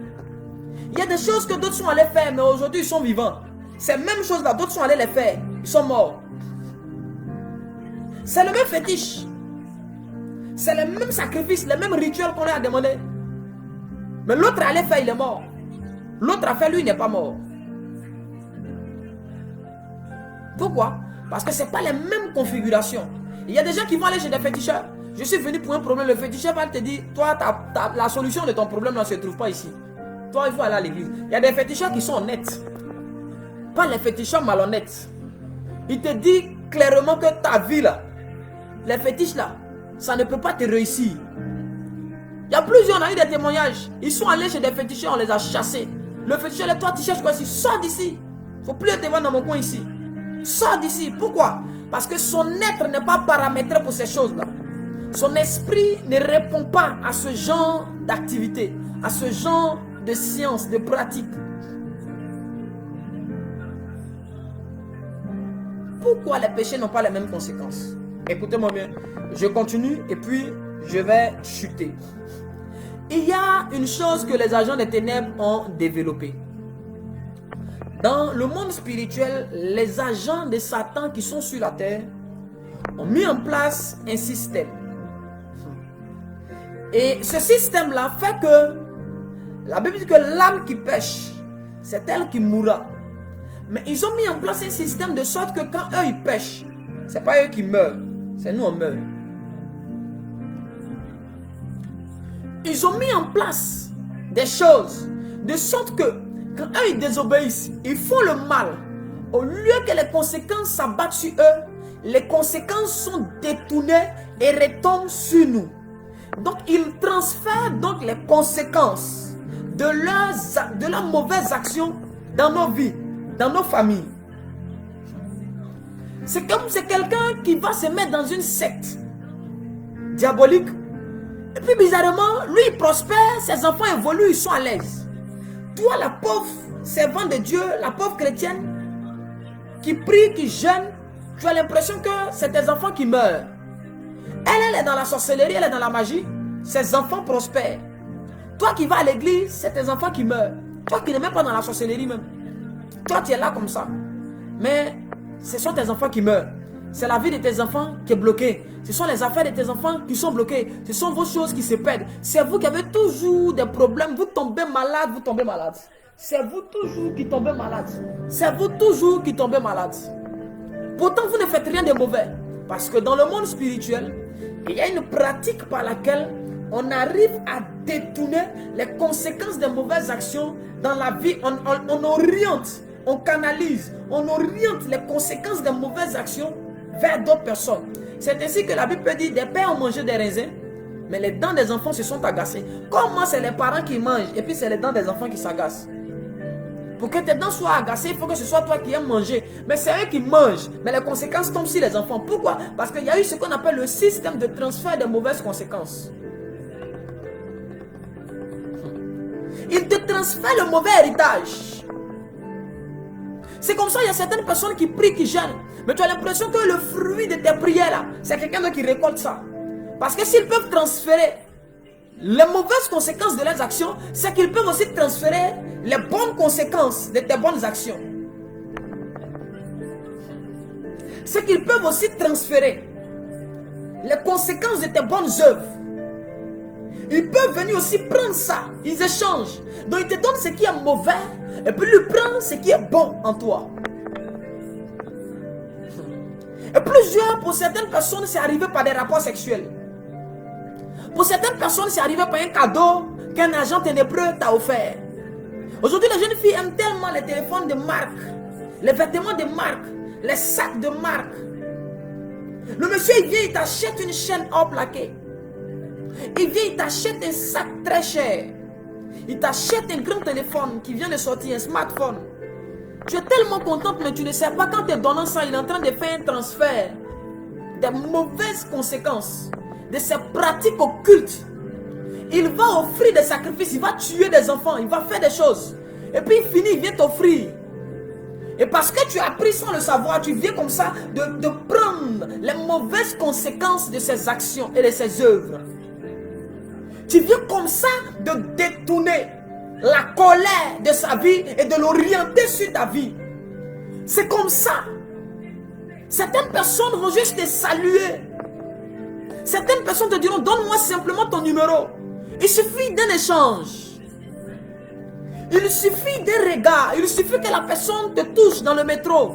Il y a des choses que d'autres sont allés faire, mais aujourd'hui ils sont vivants. Ces mêmes choses là, d'autres sont allés les faire, ils sont morts. C'est le même fétiche. C'est le même sacrifice, le même rituel qu'on a demandé. Mais l'autre allait faire, il est mort. L'autre a fait, lui, il n'est pas mort. Pourquoi? Parce que ce n'est pas les mêmes configurations. Il y a des gens qui vont aller chez des féticheurs. Je suis venu pour un problème. Le féticheur va te dire, toi, la solution de ton problème ne se trouve pas ici. Toi, il faut aller à l'église. Il y a des féticheurs qui sont honnêtes. Pas les féticheurs malhonnêtes. Il te dit clairement que ta vie là, les fétiches là, ça ne peut pas te réussir. Il y a plusieurs, on a eu des témoignages. Ils sont allés chez des féticheurs, on les a chassés. Le féticheur, toi, tu cherches quoi ici? Sors d'ici. Il ne faut plus te voir dans mon coin ici. Sors d'ici. Pourquoi? Parce que son être n'est pas paramétré pour ces choses-là. Son esprit ne répond pas à ce genre d'activité, à ce genre de science, de pratique. Pourquoi les péchés n'ont pas les mêmes conséquences? Écoutez-moi bien. Je continue et puis je vais chuter. Il y a une chose que les agents des ténèbres ont développée. Dans le monde spirituel, les agents de Satan qui sont sur la terre ont mis en place un système. Et ce système-là fait que la Bible dit que l'âme qui pêche, c'est elle qui mourra. Mais ils ont mis en place un système de sorte que quand eux ils pêchent, ce n'est pas eux qui meurent, c'est nous on meurt. Ils ont mis en place des choses de sorte que quand eux ils désobéissent, ils font le mal. Au lieu que les conséquences s'abattent sur eux, les conséquences sont détournées et retombent sur nous. Donc ils transfèrent donc les conséquences de leurs mauvaises actions dans nos vies, dans nos familles. C'est comme c'est quelqu'un qui va se mettre dans une secte diabolique. Et puis bizarrement, lui il prospère, ses enfants évoluent, ils sont à l'aise. Toi la pauvre servante de Dieu, la pauvre chrétienne, qui prie, qui jeûne, tu as l'impression que c'est tes enfants qui meurent. Elle est dans la sorcellerie, elle est dans la magie, ses enfants prospèrent. Toi qui vas à l'église, c'est tes enfants qui meurent. Toi qui n'es même pas dans la sorcellerie même. Toi tu es là comme ça. Mais ce sont tes enfants qui meurent. C'est la vie de tes enfants qui est bloquée. Ce sont les affaires de tes enfants qui sont bloquées. Ce sont vos choses qui se perdent. C'est vous qui avez toujours des problèmes. Vous tombez malade, vous tombez malade. C'est vous toujours qui tombez malade. C'est vous toujours qui tombez malade. Pourtant, vous ne faites rien de mauvais. Parce que dans le monde spirituel, il y a une pratique par laquelle on arrive à détourner les conséquences des mauvaises actions dans la vie. On oriente, on canalise, on oriente les conséquences des mauvaises actions vers d'autres personnes. C'est ainsi que la Bible peut dire, des pères ont mangé des raisins, mais les dents des enfants se sont agacées. Comment c'est les parents qui mangent et puis c'est les dents des enfants qui s'agacent? Pour que tes dents soient agacées, il faut que ce soit toi qui aimes manger. Mais c'est eux qui mangent, mais les conséquences tombent sur les enfants. Pourquoi? Parce qu'il y a eu ce qu'on appelle le système de transfert des mauvaises conséquences. Il te transfère le mauvais héritage. C'est comme ça, il y a certaines personnes qui prient, qui jeûnent. Mais tu as l'impression que le fruit de tes prières là, c'est quelqu'un qui récolte ça. Parce que s'ils peuvent transférer les mauvaises conséquences de leurs actions, c'est qu'ils peuvent aussi transférer les bonnes conséquences de tes bonnes actions. C'est qu'ils peuvent aussi transférer les conséquences de tes bonnes œuvres. Ils peuvent venir aussi prendre ça. Ils échangent. Donc ils te donnent ce qui est mauvais et puis ils prennent ce qui est bon en toi. Et plusieurs, pour certaines personnes, c'est arrivé par des rapports sexuels. Pour certaines personnes, c'est arrivé par un cadeau qu'un agent ténébreux t'a offert. Aujourd'hui, les jeunes filles aiment tellement les téléphones de marque, les vêtements de marque, les sacs de marque. Le monsieur, il vient, il t'achète une chaîne hors plaquée. Il vient, il t'achète un sac très cher. Il t'achète un grand téléphone qui vient de sortir, un smartphone. Tu es tellement contente, mais tu ne sais pas quand tu es donnant ça, il est en train de faire un transfert des mauvaises conséquences de ces pratiques occultes. Il va offrir des sacrifices, il va tuer des enfants, il va faire des choses. Et puis il finit, il vient t'offrir. Et parce que tu as appris sans le savoir, tu viens comme ça de prendre les mauvaises conséquences de ses actions et de ses œuvres. Tu viens comme ça de détourner la colère de sa vie et de l'orienter sur ta vie. C'est comme ça. Certaines personnes vont juste te saluer. Certaines personnes te diront, donne-moi simplement ton numéro. Il suffit d'un échange. Il suffit d'un regard. Il suffit que la personne te touche dans le métro.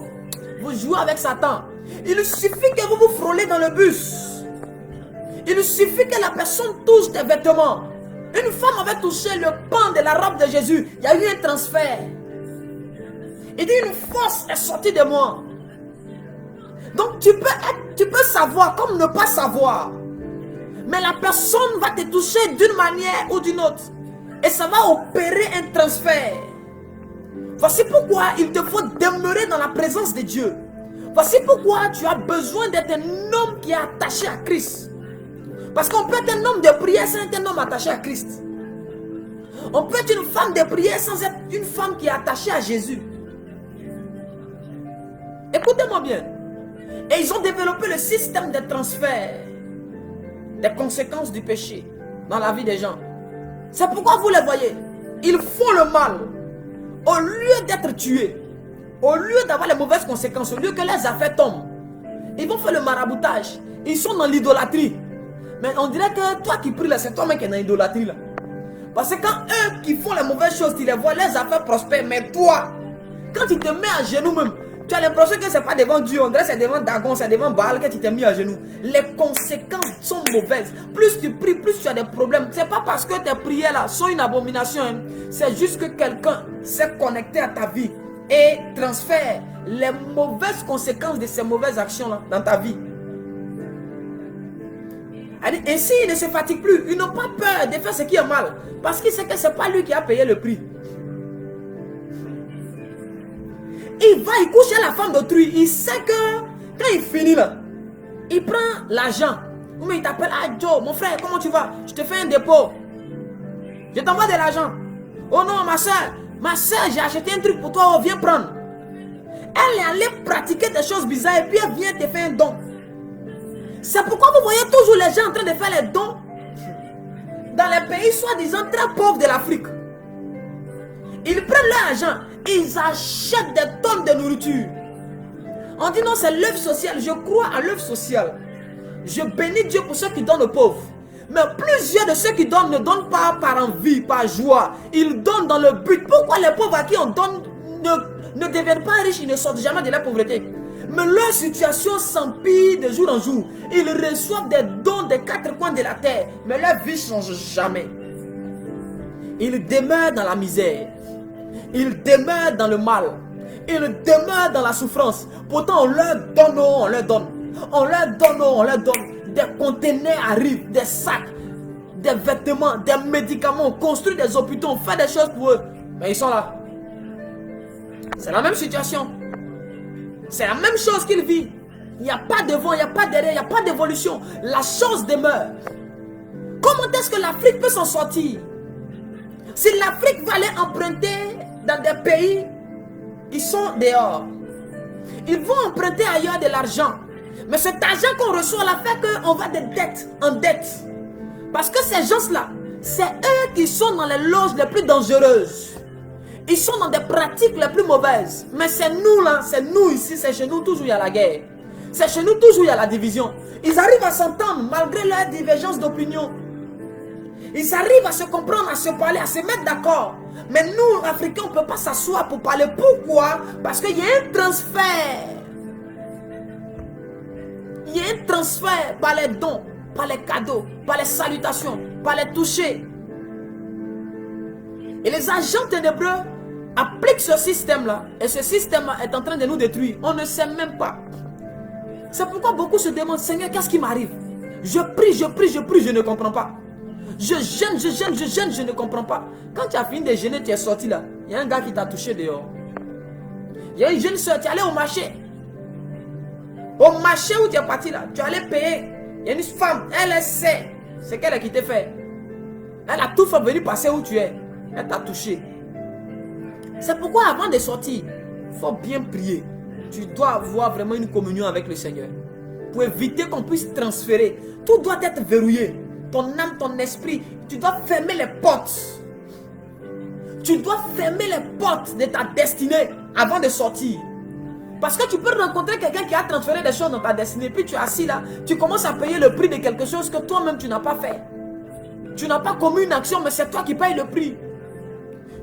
Vous jouez avec Satan. Il suffit que vous vous frôlez dans le bus. Il suffit que la personne touche tes vêtements. Une femme avait touché le pan de la robe de Jésus. Il y a eu un transfert. Il dit, une force est sortie de moi. Donc tu peux savoir comme ne pas savoir. Mais la personne va te toucher d'une manière ou d'une autre. Et ça va opérer un transfert. Voici pourquoi il te faut demeurer dans la présence de Dieu. Voici pourquoi tu as besoin d'être un homme qui est attaché à Christ. Parce qu'on peut être un homme de prière sans être un homme attaché à Christ. On peut être une femme de prière sans être une femme qui est attachée à Jésus. Écoutez-moi bien. Et ils ont développé le système de transfert des conséquences du péché dans la vie des gens. C'est pourquoi vous les voyez. Ils font le mal. Au lieu d'être tués, au lieu d'avoir les mauvaises conséquences, au lieu que les affaires tombent, ils vont faire le maraboutage. Ils sont dans l'idolâtrie. Mais on dirait que toi qui pries là, c'est toi-même qui es dans l'idolâtrie là. Parce que quand eux qui font les mauvaises choses, tu les vois, les affaires prospèrent. Mais toi, quand tu te mets à genoux même, tu as l'impression que ce n'est pas devant Dieu, on dirait que c'est devant Dagon, c'est devant Baal que tu t'es mis à genoux. Les conséquences sont mauvaises. Plus tu pries, plus tu as des problèmes. Ce n'est pas parce que tes prières là sont une abomination. Hein. C'est juste que quelqu'un s'est connecté à ta vie et transfère les mauvaises conséquences de ces mauvaises actions là dans ta vie. Ainsi, il ne se fatigue plus. Il n'a pas peur de faire ce qui est mal. Parce qu'il sait que ce n'est pas lui qui a payé le prix. Il va, il couche à la femme d'autrui. Il sait que quand il finit là, il prend l'argent. Ou il t'appelle, ah Joe, mon frère, comment tu vas? Je te fais un dépôt. Je t'envoie de l'argent. Oh non, ma soeur, j'ai acheté un truc pour toi, oh, viens prendre. Elle est allée pratiquer des choses bizarres et puis elle vient te faire un don. C'est pourquoi vous voyez toujours les gens en train de faire les dons dans les pays soi-disant très pauvres de l'Afrique. Ils prennent leur argent, ils achètent des tonnes de nourriture. On dit non, c'est l'œuvre sociale. Je crois à l'œuvre sociale. Je bénis Dieu pour ceux qui donnent aux pauvres. Mais plusieurs de ceux qui donnent ne donnent pas par envie, par joie. Ils donnent dans le but. Pourquoi les pauvres à qui on donne ne deviennent pas riches, ils ne sortent jamais de la pauvreté? Mais leur situation s'empire de jour en jour. Ils reçoivent des dons des quatre coins de la terre. Mais leur vie ne change jamais. Ils demeurent dans la misère. Ils demeurent dans le mal. Ils demeurent dans la souffrance. Pourtant, on leur donne, on leur donne. On leur donne, on leur donne. Des conteneurs arrivent, des sacs, des vêtements, des médicaments. On construit des hôpitaux, on fait des choses pour eux. Mais ils sont là. C'est la même situation. C'est la même chose qu'ils vivent. Il n'y a pas devant, il n'y a pas derrière, il n'y a pas d'évolution. La chose demeure. Comment est-ce que l'Afrique peut s'en sortir? Si l'Afrique va aller emprunter dans des pays, ils sont dehors. Ils vont emprunter ailleurs de l'argent. Mais cet argent qu'on reçoit là fait qu'on va de dette en dette. Parce que ces gens-là, c'est eux qui sont dans les loges les plus dangereuses. Ils sont dans des pratiques les plus mauvaises. Mais c'est nous là, c'est nous ici, c'est chez nous toujours il y a la guerre. C'est chez nous toujours il y a la division. Ils arrivent à s'entendre malgré leur divergence d'opinion. Ils arrivent à se comprendre, à se parler, à se mettre d'accord. Mais nous, Africains, on ne peut pas s'asseoir pour parler. Pourquoi? Parce qu'il y a un transfert. Il y a un transfert par les dons, par les cadeaux, par les salutations, par les touchés. Et les agents ténébreux appliquent ce système-là. Et ce système-là est en train de nous détruire. On ne sait même pas. C'est pourquoi beaucoup se demandent, Seigneur, qu'est-ce qui m'arrive? Je prie, je ne comprends pas. Je jeûne, je ne comprends pas. Quand tu as fini de jeûner, tu es sorti là. Il y a un gars qui t'a touché dehors. Il y a une jeune soeur, tu es allé au marché. Au marché où tu es parti là, tu es allé payer. Il y a une femme, elle sait ce qu'elle a quitté faire. Elle a tout fait venir passer où tu es. Elle t'a touché. C'est pourquoi avant de sortir, il faut bien prier. Tu dois avoir vraiment une communion avec le Seigneur. Pour éviter qu'on puisse transférer. Tout doit être verrouillé. Ton âme, ton esprit, tu dois fermer les portes. Tu dois fermer les portes de ta destinée avant de sortir. Parce que tu peux rencontrer quelqu'un qui a transféré des choses dans ta destinée. Puis tu es assis là, tu commences à payer le prix de quelque chose que toi-même tu n'as pas fait. Tu n'as pas commis une action, mais c'est toi qui payes le prix.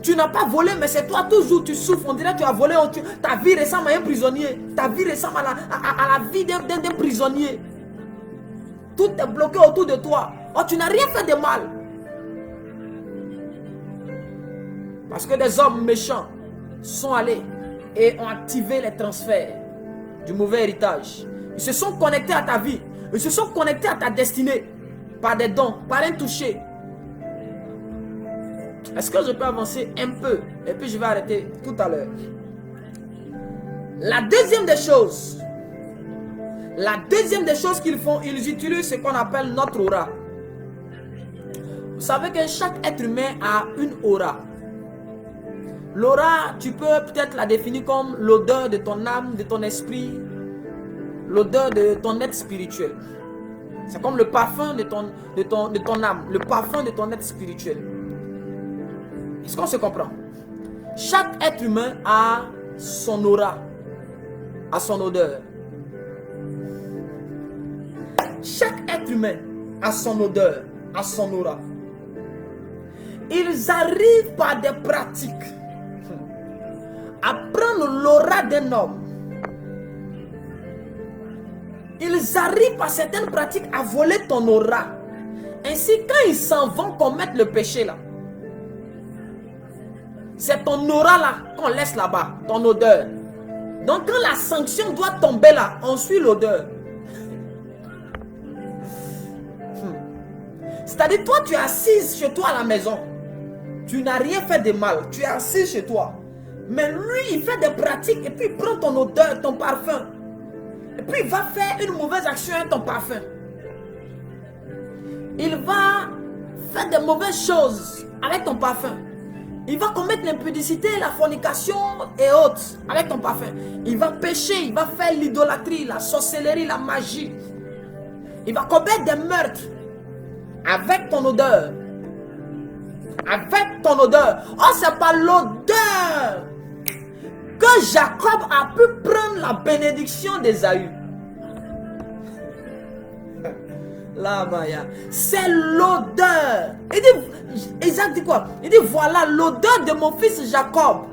Tu n'as pas volé, mais c'est toi toujours, tu souffres. On dirait que tu as volé, ta vie ressemble à un prisonnier. Ta vie ressemble à la vie d'un prisonnier. Tout est bloqué autour de toi. Oh, tu n'as rien fait de mal. Parce que des hommes méchants sont allés et ont activé les transferts du mauvais héritage. Ils se sont connectés à ta vie. Ils se sont connectés à ta destinée. Par des dons, par un toucher. Est-ce que je peux avancer un peu? Et puis je vais arrêter tout à l'heure. La deuxième des choses qu'ils font, ils utilisent ce qu'on appelle notre aura. Vous savez que chaque être humain a une aura. L'aura, tu peux peut-être la définir comme l'odeur de ton âme, de ton esprit, l'odeur de ton être spirituel. C'est comme le parfum de ton âme, le parfum de ton être spirituel. Est-ce qu'on se comprend? Chaque être humain a son aura, a son odeur. Chaque être humain a son odeur, a son aura. Ils arrivent par des pratiques à prendre l'aura d'un homme. Ils arrivent par certaines pratiques à voler ton aura. Ainsi, quand ils s'en vont commettre le péché là, c'est ton aura là qu'on laisse là-bas, ton odeur. Donc quand la sanction doit tomber là, on suit l'odeur. C'est-à-dire, toi tu es assise chez toi à la maison. Tu n'as rien fait de mal, tu es assise chez toi. Mais lui, il fait des pratiques et puis il prend ton odeur, ton parfum. Et puis il va faire une mauvaise action avec ton parfum. Il va faire des mauvaises choses avec ton parfum. Il va commettre l'impudicité, la fornication et autres avec ton parfum. Il va pécher, il va faire l'idolâtrie, la sorcellerie, la magie. Il va commettre des meurtres avec ton odeur. Avec ton odeur. Oh, c'est par l'odeur que Jacob a pu prendre la bénédiction d'Ésaü. Là, c'est l'odeur. Isaac dit quoi? Il dit, voilà, l'odeur de mon fils Jacob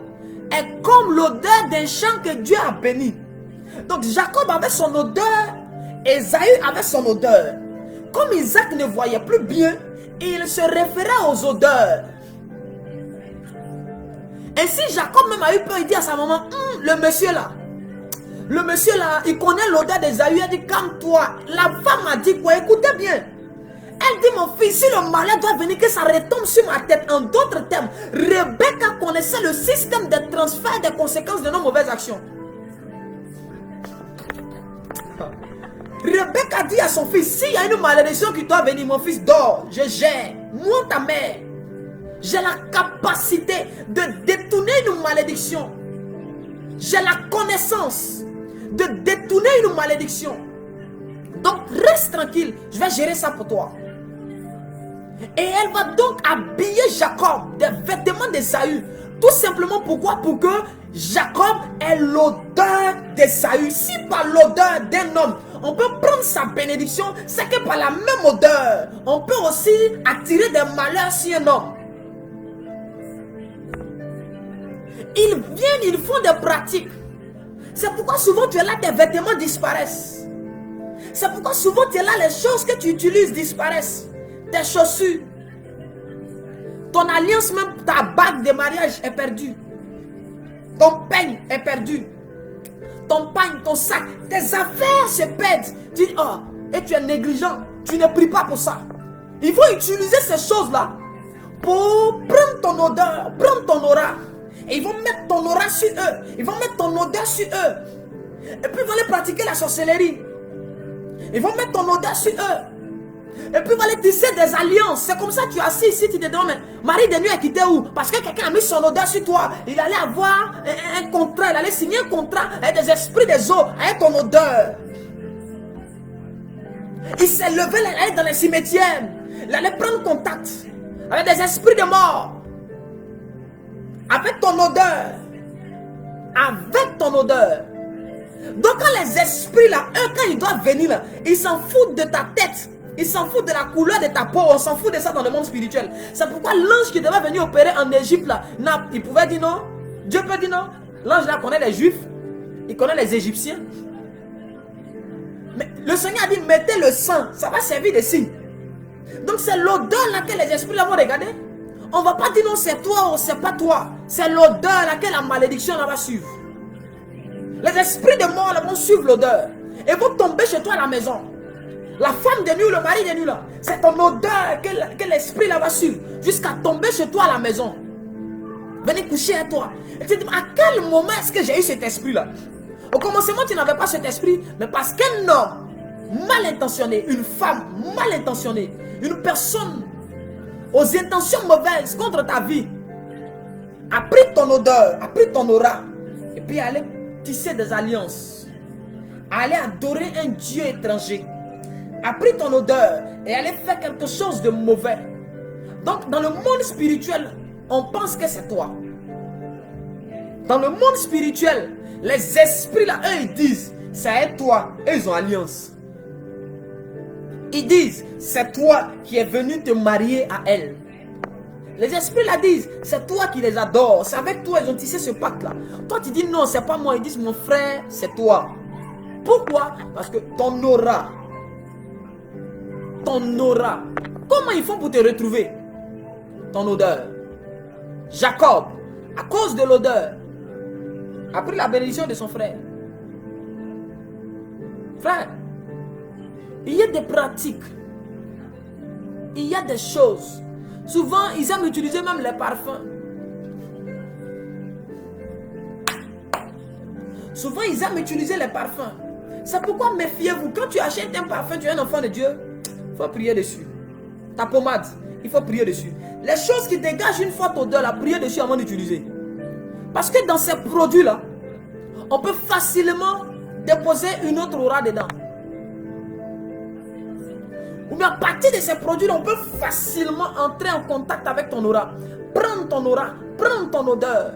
est comme l'odeur d'un champ que Dieu a béni. Donc Jacob avait son odeur, Ésaü avait son odeur. Comme Isaac ne voyait plus bien, il se référait aux odeurs. Ainsi Jacob même a eu peur, il dit à sa maman, le monsieur là, il connaît l'odeur d'Ésaü. Elle dit, calme-toi. La femme a dit quoi? Écoutez bien. Elle dit, mon fils, si le malheur doit venir, que ça retombe sur ma tête. En d'autres termes, Rebecca connaissait le système de transfert des conséquences de nos mauvaises actions. Rebecca dit à son fils, s'il y a une malédiction qui doit venir, mon fils, dors, je gère. Moi, ta mère, j'ai la capacité de détourner une malédiction. J'ai la connaissance de détourner une malédiction. Donc reste tranquille, je vais gérer ça pour toi. Et elle va donc habiller Jacob des vêtements d'Ésaü. Tout simplement pourquoi? Pour que Jacob ait l'odeur d'Ésaü. Si par l'odeur d'un homme on peut prendre sa bénédiction, c'est que par la même odeur on peut aussi attirer des malheurs sur un homme. Ils viennent, ils font des pratiques. C'est pourquoi souvent tu es là, tes vêtements disparaissent. C'est pourquoi souvent tu es là, les choses que tu utilises disparaissent. Tes chaussures. Ton alliance même, ta bague de mariage est perdue. Ton peigne est perdu. Ton pagne, ton sac, tes affaires se perdent. Tu dis, oh, et tu es négligent. Tu ne pries pas pour ça. Il faut utiliser ces choses-là pour prendre ton odeur, prendre ton aura. Et ils vont mettre ton aura sur eux. Ils vont mettre ton odeur sur eux. Et puis ils vont aller pratiquer la sorcellerie. Ils vont mettre ton odeur sur eux. Et puis ils vont aller tisser des alliances. C'est comme ça que tu es assis ici, tu te demandes, mais Marie de nuit est quittée où? Parce que quelqu'un a mis son odeur sur toi. Il allait avoir un contrat, il allait signer un contrat avec des esprits des eaux, avec ton odeur. Il s'est levé, il allait dans les cimetières. Il allait prendre contact avec des esprits de mort. Avec ton odeur. Avec ton odeur. Donc quand les esprits là, eux quand ils doivent venir là, ils s'en foutent de ta tête. Ils s'en foutent de la couleur de ta peau. On s'en fout de ça dans le monde spirituel. C'est pourquoi l'ange qui devait venir opérer en Égypte là, il pouvait dire non. Dieu peut dire non. L'ange là connaît les Juifs. Il connaît les Égyptiens. Mais le Seigneur a dit mettez le sang. Ça va servir de signe. Donc c'est l'odeur là que les esprits là vont regarder. On ne va pas dire non c'est toi ou c'est pas toi. C'est l'odeur là que la malédiction là va suivre. Les esprits de mort là vont suivre l'odeur. Et vont tomber chez toi à la maison. La femme de nuit ou le mari de nuit là. C'est ton odeur que l'esprit là va suivre. Jusqu'à tomber chez toi à la maison. Venez coucher à toi. Et tu te dis à quel moment est-ce que j'ai eu cet esprit là? Au commencement tu n'avais pas cet esprit. Mais parce qu'un homme mal intentionné, une femme mal intentionnée, une personne aux intentions mauvaises contre ta vie a pris ton odeur, a pris ton aura et puis allait tisser des alliances, allait adorer un Dieu étranger, a pris ton odeur et allait faire quelque chose de mauvais. Donc dans le monde spirituel, on pense que c'est toi. Dans le monde spirituel, les esprits là, eux ils disent, c'est toi, eux ils ont alliance. Ils disent, c'est toi qui es venu te marier à elle. Les esprits là disent, c'est toi qui les adores. C'est avec toi ils ont tissé ce pacte là. Toi tu dis non, c'est pas moi. Ils disent, mon frère, c'est toi. Pourquoi? Parce que ton aura. Ton aura. Comment ils font pour te retrouver? Ton odeur. Jacob, à cause de l'odeur, a pris la bénédiction de son frère. Frère, il y a des pratiques. Il y a des choses. Souvent, ils aiment utiliser même les parfums. Souvent, ils aiment utiliser les parfums. C'est pourquoi méfiez-vous. Quand tu achètes un parfum, tu es un enfant de Dieu, il faut prier dessus. Ta pommade, il faut prier dessus. Les choses qui dégagent une forte odeur, la prier dessus avant d'utiliser. Parce que dans ces produits-là, on peut facilement déposer une autre aura dedans. Ou bien à partir de ces produits-là, on peut facilement entrer en contact avec ton aura. Prendre ton aura, prendre ton odeur.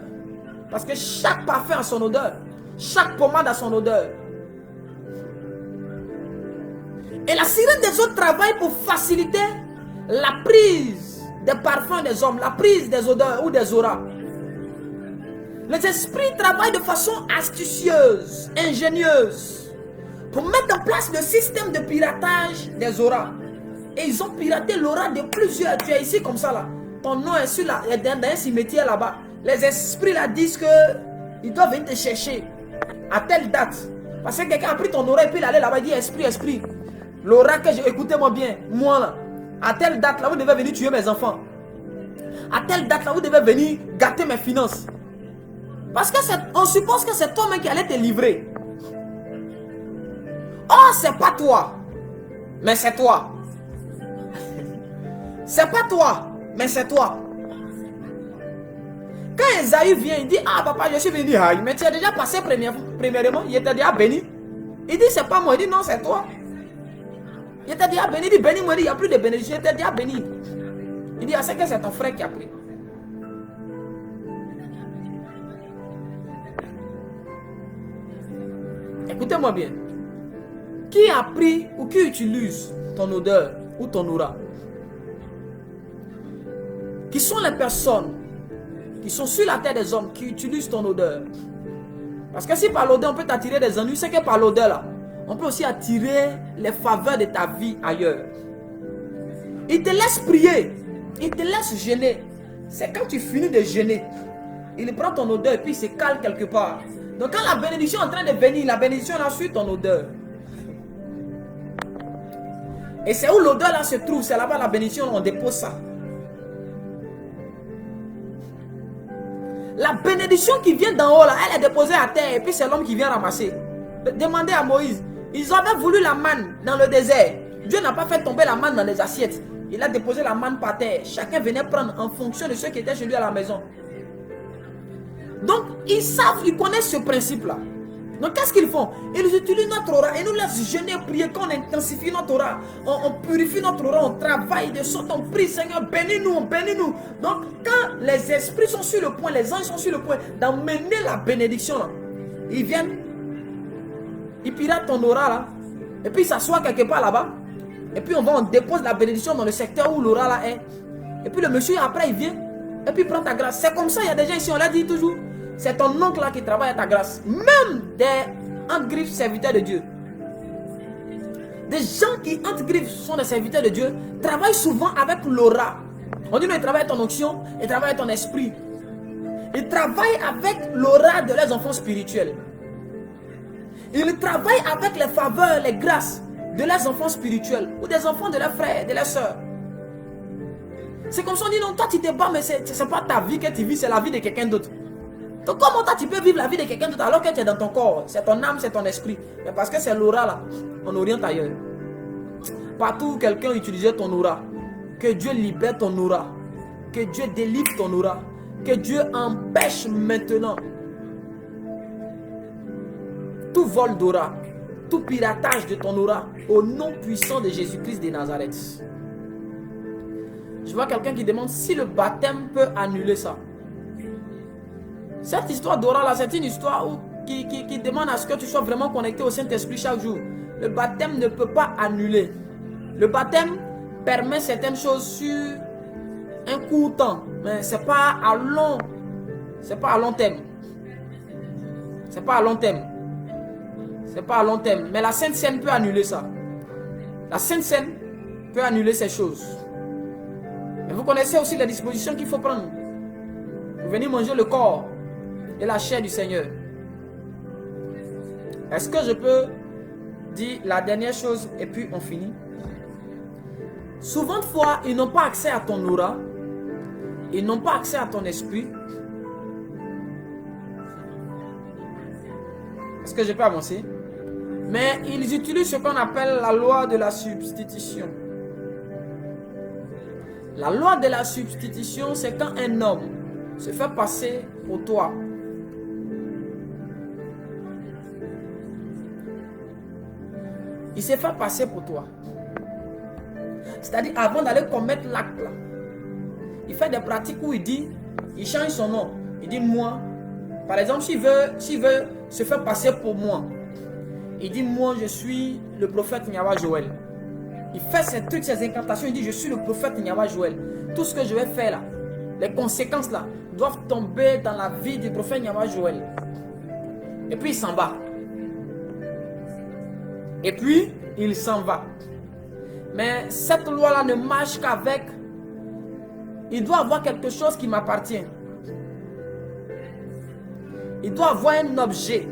Parce que chaque parfum a son odeur. Chaque pommade a son odeur. Et la sirène des autres travaille pour faciliter la prise des parfums des hommes, la prise des odeurs ou des auras. Les esprits travaillent de façon astucieuse, ingénieuse, pour mettre en place le système de piratage des auras. Et ils ont piraté l'aura de plusieurs. Tu es ici comme ça là. Ton nom est sur là, dans un cimetière là-bas. Les esprits là disent que ils doivent venir te chercher à telle date. Parce que quelqu'un a pris ton aura et puis il allait là-bas, il dit esprit, esprit. L'aura que j'ai, écoutez-moi bien, moi là, à telle date là, vous devez venir tuer mes enfants. À telle date là, vous devez venir gâter mes finances. Parce que on suppose que c'est toi-même qui allais te livrer. Oh, c'est pas toi, mais c'est toi. C'est pas toi, mais c'est toi. Quand Esaü vient, il dit, ah papa, je suis venu, mais tu as déjà passé premièrement, il était déjà béni. Il dit, c'est pas moi, il dit, non, c'est toi. Il était déjà béni, il dit, béni-moi, il n'y a plus de bénédiction, il était déjà béni. Il dit, ah, c'est que c'est ton frère qui a pris. Écoutez-moi bien. Qui a pris ou qui utilise ton odeur ou ton aura? Qui sont les personnes qui sont sur la terre des hommes qui utilisent ton odeur? Parce que si par l'odeur on peut t'attirer des ennuis, c'est que par l'odeur là, on peut aussi attirer les faveurs de ta vie ailleurs. Il te laisse prier, il te laisse gêner. c'est quand tu finis de jeûner. Il prend ton odeur et puis il se cale quelque part. Donc quand la bénédiction est en train de venir, la bénédiction là suit ton odeur. Et c'est où l'odeur là se trouve, c'est là-bas la bénédiction, on dépose ça. La bénédiction qui vient d'en haut là, elle est déposée à terre et puis c'est l'homme qui vient ramasser. Demandez à Moïse, ils avaient voulu la manne dans le désert. Dieu n'a pas fait tomber la manne dans les assiettes. Il a déposé la manne par terre. Chacun venait prendre en fonction de ceux qui étaient chez lui à la maison. Donc, ils savent, ils connaissent ce principe-là. Donc, qu'est-ce qu'ils font? Ils utilisent notre aura et nous laissent jeûner, prier, qu'on intensifie notre aura. On purifie notre aura, on travaille de sorte, on prie, Seigneur, bénis-nous, bénis-nous. Donc, quand les esprits sont sur le point, les anges sont sur le point d'emmener la bénédiction, là, ils viennent, ils piratent ton aura, là, et puis ils s'assoient quelque part là-bas, et puis on dépose la bénédiction dans le secteur où l'aura là est. Et puis le monsieur, après, il vient, et puis il prend ta grâce. C'est comme ça, il y a des gens ici, on l'a dit toujours. C'est ton oncle là qui travaille à ta grâce. Même des entre-griffes serviteurs de Dieu. Des gens qui entre-griffes sont des serviteurs de Dieu travaillent souvent avec l'aura. On dit non, ils travaillent ton onction, ils travaillent ton esprit. Ils travaillent avec l'aura de leurs enfants spirituels. Ils travaillent avec les faveurs, les grâces de leurs enfants spirituels ou des enfants de leurs frères, de leurs soeurs. C'est comme ça on dit non, toi tu te bats, mais c'est pas ta vie que tu vis, c'est la vie de quelqu'un d'autre. Donc comment toi tu peux vivre la vie de quelqu'un d'autre alors que tu es dans ton corps? C'est ton âme, c'est ton esprit. Mais parce que c'est l'aura là, on oriente ailleurs. Partout où quelqu'un utilisait ton aura, que Dieu libère ton aura, que Dieu délivre ton aura, que Dieu empêche maintenant tout vol d'aura, tout piratage de ton aura, au nom puissant de Jésus-Christ de Nazareth. Je vois quelqu'un qui demande si le baptême peut annuler ça. Cette histoire d'aura là, c'est une histoire qui demande à ce que tu sois vraiment connecté au Saint-Esprit chaque jour. Le baptême ne peut pas annuler. Le baptême permet certaines choses sur un court temps, mais c'est pas à long terme. C'est pas à long terme. C'est pas à long terme. Mais la Sainte Seine peut annuler ça. La Sainte Seine peut annuler ces choses. Mais vous connaissez aussi les dispositions qu'il faut prendre. Vous venez manger le corps et la chair du Seigneur. Est-ce que je peux dire la dernière chose et puis on finit? Souvent de fois, ils n'ont pas accès à ton aura. Ils n'ont pas accès à ton esprit. Est-ce que je peux avancer? Mais ils utilisent ce qu'on appelle la loi de la substitution. La loi de la substitution, c'est quand un homme se fait passer pour toi. Il s'est fait passer pour toi. C'est-à-dire, avant d'aller commettre l'acte là, il fait des pratiques où il dit, il change son nom. Il dit moi. Par exemple, s'il veut se faire passer pour moi, il dit moi je suis le prophète Nyawa Joël. Il fait ces trucs, ces incantations, il dit je suis le prophète Nyawa Joël. Tout ce que je vais faire là, les conséquences là, doivent tomber dans la vie du prophète Nyawa Joël. Et puis il s'en va. Et puis il s'en va. Mais cette loi là ne marche qu'avec, il doit avoir quelque chose qui m'appartient. Il doit avoir un objet,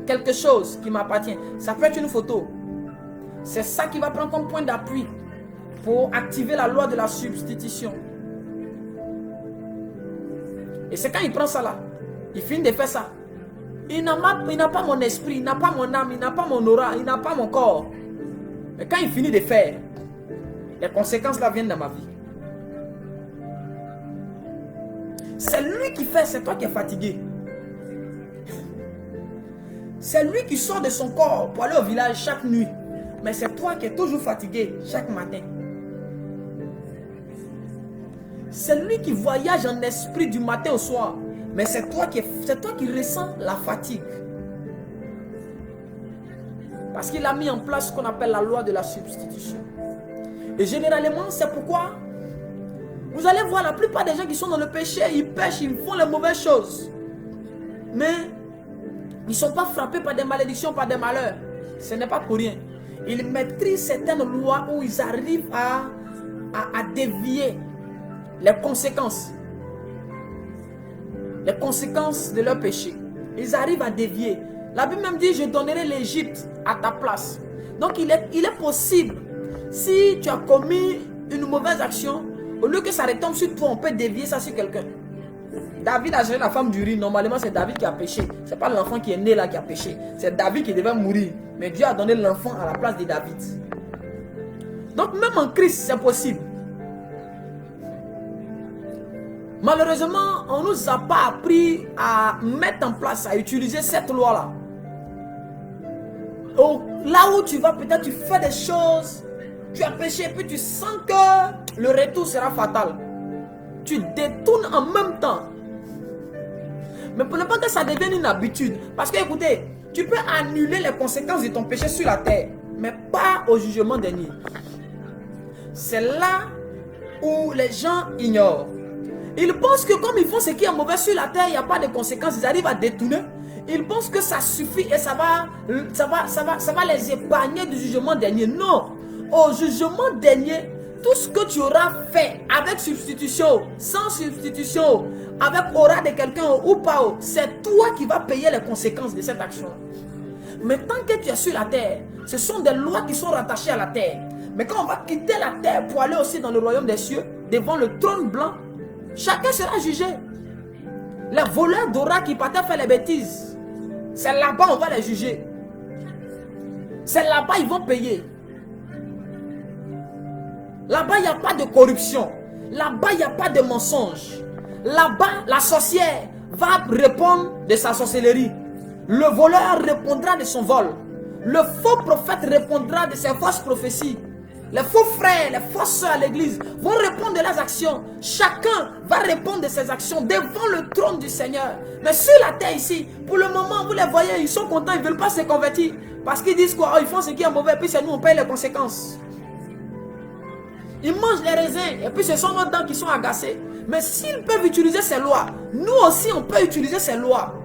quelque chose qui m'appartient. Ça peut être une photo. C'est ça qui va prendre comme point d'appui pour activer la loi de la substitution. Et c'est quand il prend ça là, il finit de faire ça. Il n'a pas mon esprit, il n'a pas mon âme, il n'a pas mon aura, il n'a pas mon corps. Mais quand il finit de faire, les conséquences là viennent dans ma vie. C'est lui qui fait, c'est toi qui es fatigué. C'est lui qui sort de son corps pour aller au village chaque nuit. Mais c'est toi qui es toujours fatigué chaque matin. C'est lui qui voyage en esprit du matin au soir. Mais c'est toi qui ressens la fatigue. Parce qu'il a mis en place ce qu'on appelle la loi de la substitution. Et généralement, c'est pourquoi vous allez voir la plupart des gens qui sont dans le péché, ils pêchent, ils font les mauvaises choses. Mais ils ne sont pas frappés par des malédictions, par des malheurs. Ce n'est pas pour rien. Ils maîtrisent certaines lois où ils arrivent à dévier les conséquences. les conséquences de leur péché. Ils arrivent à dévier. La Bible même dit, je donnerai l'Égypte à ta place. Donc il est possible, si tu as commis une mauvaise action, au lieu que ça retombe sur toi, on peut dévier ça sur quelqu'un. David a géré la femme d'Uri. Normalement, c'est David qui a péché. Ce n'est pas l'enfant qui est né là qui a péché. C'est David qui devait mourir. Mais Dieu a donné l'enfant à la place de David. Donc même en Christ, c'est possible. Malheureusement, on ne nous a pas appris à mettre en place, à utiliser cette loi-là. Là où tu vas, peut-être tu fais des choses, tu as péché, puis tu sens que le retour sera fatal. Tu détournes en même temps. Mais pour ne pas que ça devienne une habitude. Parce que écoutez, tu peux annuler les conséquences de ton péché sur la terre, mais pas au jugement dernier. C'est là où les gens ignorent. Ils pensent que comme ils font ce qui est mauvais sur la terre, il n'y a pas de conséquences, ils arrivent à détourner. Ils pensent que ça suffit et ça va les épargner du jugement dernier. Non, au jugement dernier, tout ce que tu auras fait avec substitution, sans substitution, avec aura de quelqu'un ou pas, c'est toi qui vas payer les conséquences de cette action. Mais tant que tu es sur la terre, ce sont des lois qui sont rattachées à la terre. Mais quand on va quitter la terre pour aller aussi dans le royaume des cieux, devant le trône blanc, chacun sera jugé. Les voleurs d'aura qui partaient faire les bêtises, c'est là-bas on va les juger. C'est là-bas ils vont payer. Là-bas il n'y a pas de corruption. Là-bas il n'y a pas de mensonge. Là-bas la sorcière va répondre de sa sorcellerie. Le voleur répondra de son vol. Le faux prophète répondra de ses fausses prophéties. Les faux frères, les fausses sœurs à l'église vont répondre de leurs actions. Chacun va répondre de ses actions devant le trône du Seigneur. Mais sur la terre ici, pour le moment, vous les voyez, ils sont contents, ils ne veulent pas se convertir. Parce qu'ils disent quoi? Oh, ils font ce qui est mauvais, et puis c'est nous, on paye les conséquences. Ils mangent les raisins, et puis ce sont nos dents qui sont agacées. Mais s'ils peuvent utiliser ces lois, nous aussi, on peut utiliser ces lois.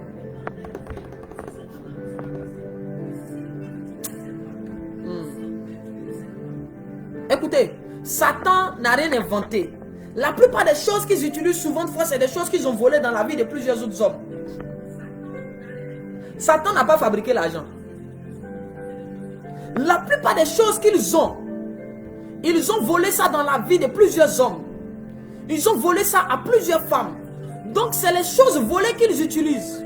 Écoutez, Satan n'a rien inventé. La plupart des choses qu'ils utilisent souvent de fois, c'est des choses qu'ils ont volées dans la vie de plusieurs autres hommes. Satan n'a pas fabriqué l'argent. La plupart des choses qu'ils ont, ils ont volé ça dans la vie de plusieurs hommes. Ils ont volé ça à plusieurs femmes. Donc c'est les choses volées qu'ils utilisent.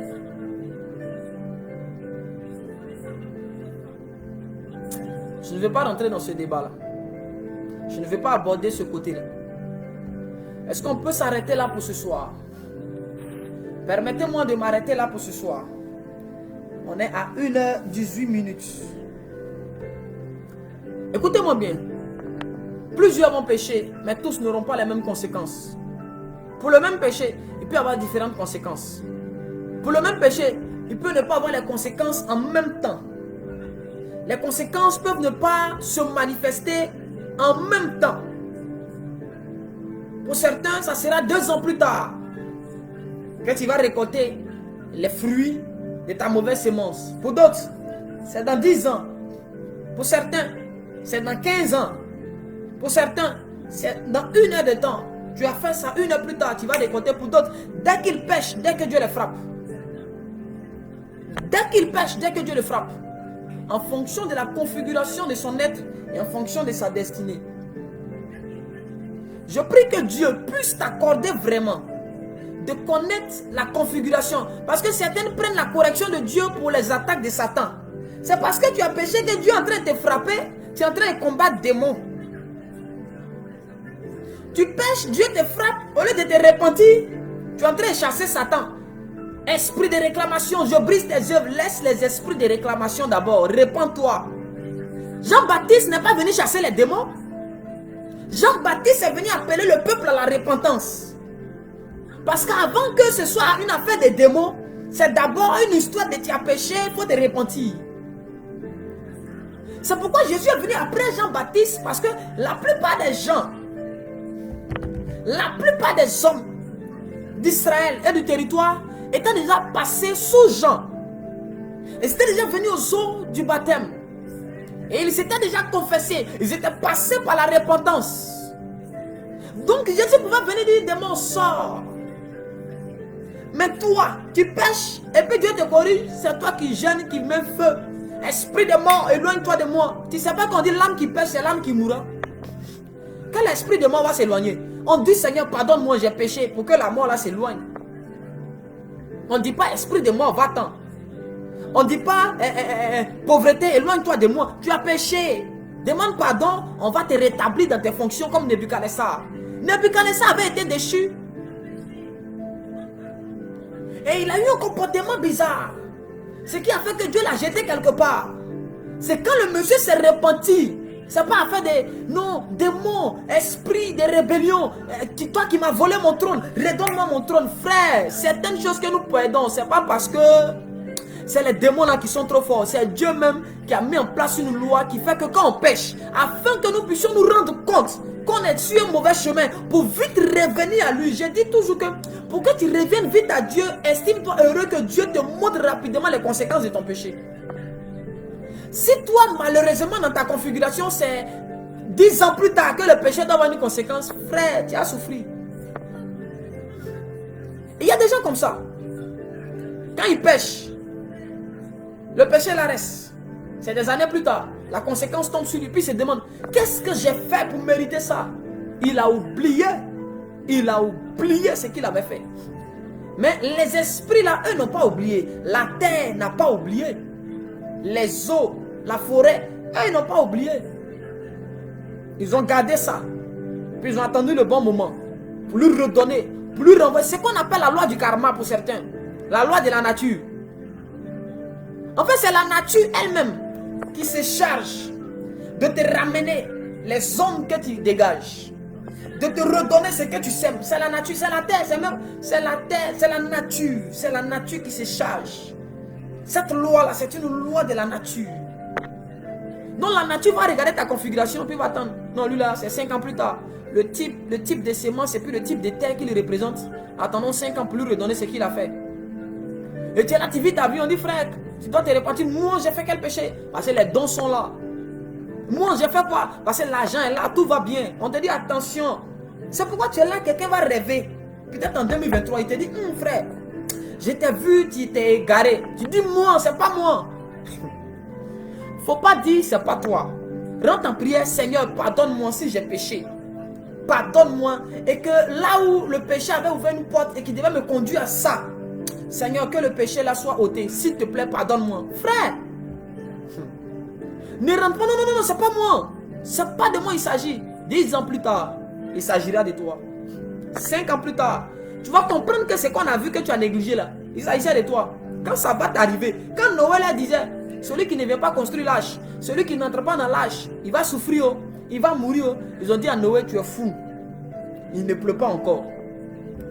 Je ne vais pas rentrer dans ce débat-là. Je ne vais pas aborder ce côté-là. Est-ce qu'on peut s'arrêter là pour ce soir? Permettez-moi de m'arrêter là pour ce soir. On est à 1h18. Écoutez-moi bien. Plusieurs vont pécher, mais tous n'auront pas les mêmes conséquences. Pour le même péché, il peut y avoir différentes conséquences. Pour le même péché, il peut ne pas avoir les conséquences en même temps. Les conséquences peuvent ne pas se manifester en même temps. Pour certains, ça sera 2 ans plus tard que tu vas récolter les fruits de ta mauvaise semence. Pour d'autres, c'est dans 10 ans. Pour certains, c'est dans 15 ans. Pour certains, c'est dans 1 heure de temps. Tu as fait ça 1 heure plus tard, tu vas récolter. Pour d'autres, dès qu'ils pêchent, dès que Dieu les frappe. Dès qu'ils pêchent, dès que Dieu les frappe. En fonction de la configuration de son être et en fonction de sa destinée. Je prie que Dieu puisse t'accorder vraiment de connaître la configuration. Parce que certains prennent la correction de Dieu pour les attaques de Satan. C'est parce que tu as péché que Dieu est en train de te frapper. Tu es en train de combattre des démons. Tu pêches, Dieu te frappe. Au lieu de te repentir, tu es en train de chasser Satan. Esprit de réclamation, je brise tes œuvres. Laisse les esprits de réclamation d'abord. Répands-toi. Jean-Baptiste n'est pas venu chasser les démons. Jean-Baptiste est venu appeler le peuple à la repentance. Parce qu'avant que ce soit une affaire de démons, c'est d'abord une histoire de tu as péché, il faut te repentir. C'est pourquoi Jésus est venu après Jean-Baptiste. Parce que la plupart des gens, la plupart des hommes d'Israël et du territoire étaient déjà passés sous Jean. Ils étaient déjà venus aux eaux du baptême. Et ils s'étaient déjà confessés. Ils étaient passés par la repentance. Donc Jésus pouvait venir dire, démon, sors. Mais toi, tu pêches et puis Dieu te corrige. C'est toi qui gênes, qui mets feu. Esprit de mort, éloigne-toi de moi. Tu ne sais pas qu'on dit l'âme qui pêche, c'est l'âme qui mourra. Quel esprit de mort va s'éloigner? On dit Seigneur, pardonne-moi, j'ai péché pour que la mort là s'éloigne. On ne dit pas esprit de mort, va-t'en. On ne dit pas pauvreté, éloigne-toi de moi. Tu as péché. Demande pardon, on va te rétablir dans tes fonctions comme Nebuchadnezzar. Nebuchadnezzar avait été déchu. Et il a eu un comportement bizarre. Ce qui a fait que Dieu l'a jeté quelque part. C'est quand le monsieur s'est repenti. C'est pas affaire de non, démons, esprit de rébellion. Toi qui m'as volé mon trône, redonne-moi mon trône. Frère, certaines choses que nous perdons, c'est pas parce que c'est les démons là qui sont trop forts. C'est Dieu même qui a mis en place une loi qui fait que quand on pêche, afin que nous puissions nous rendre compte qu'on est sur un mauvais chemin, pour vite revenir à lui. Je dis toujours que pour que tu reviennes vite à Dieu, estime-toi heureux que Dieu te montre rapidement les conséquences de ton péché. Si toi, malheureusement, dans ta configuration, c'est 10 ans plus tard que le péché doit avoir une conséquence, frère, tu as souffert. Il y a des gens comme ça. Quand ils pêchent, le péché la reste. C'est des années plus tard. La conséquence tombe sur lui, puis il se demande, qu'est-ce que j'ai fait pour mériter ça? Il a oublié. Il a oublié ce qu'il avait fait. Mais les esprits là, eux n'ont pas oublié. La terre n'a pas oublié. Les eaux, la forêt, eux ils n'ont pas oublié. Ils ont gardé ça. Puis ils ont attendu le bon moment pour lui redonner, pour lui renvoyer. C'est ce qu'on appelle la loi du karma pour certains. La loi de la nature. En fait, c'est la nature elle-même qui se charge de te ramener les ondes que tu dégages. De te redonner ce que tu sèmes. C'est la nature, c'est la terre, c'est la terre, c'est la nature. C'est la nature qui se charge. Cette loi-là, c'est une loi de la nature. Donc la nature va regarder ta configuration, puis va attendre. Non, lui là, c'est 5 ans plus tard. Le type de sémence, c'est plus le type de terre qu'il représente. Attendons 5 ans pour lui redonner ce qu'il a fait. Et tu es là, tu vis ta vie, on dit frère, tu dois te repentir. Moi, j'ai fait quel péché? Parce que les dons sont là. Moi, j'ai fait quoi? Parce que l'argent est là, tout va bien. On te dit attention. C'est pourquoi tu es là, quelqu'un va rêver. Peut-être en 2023, il te dit, frère, je t'ai vu, tu t'es égaré. Tu dis moi, c'est pas moi. Faut pas dire c'est pas toi. Rentre en prière, Seigneur, pardonne-moi si j'ai péché. Pardonne-moi. Et que là où le péché avait ouvert une porte et qui devait me conduire à ça, Seigneur, que le péché là soit ôté. S'il te plaît, pardonne-moi. Frère, ne rentre pas, non, c'est pas moi. C'est pas de moi il s'agit. 10 ans plus tard, il s'agira de toi. 5 ans plus tard, tu vas comprendre que c'est qu'on a vu que tu as négligé là. Il s'agissait de toi. Quand ça va t'arriver, quand Noël disait, celui qui ne vient pas construire l'âge, celui qui n'entre pas dans l'âge, il va souffrir, il va mourir. Ils ont dit à Noël, tu es fou. Il ne pleut pas encore.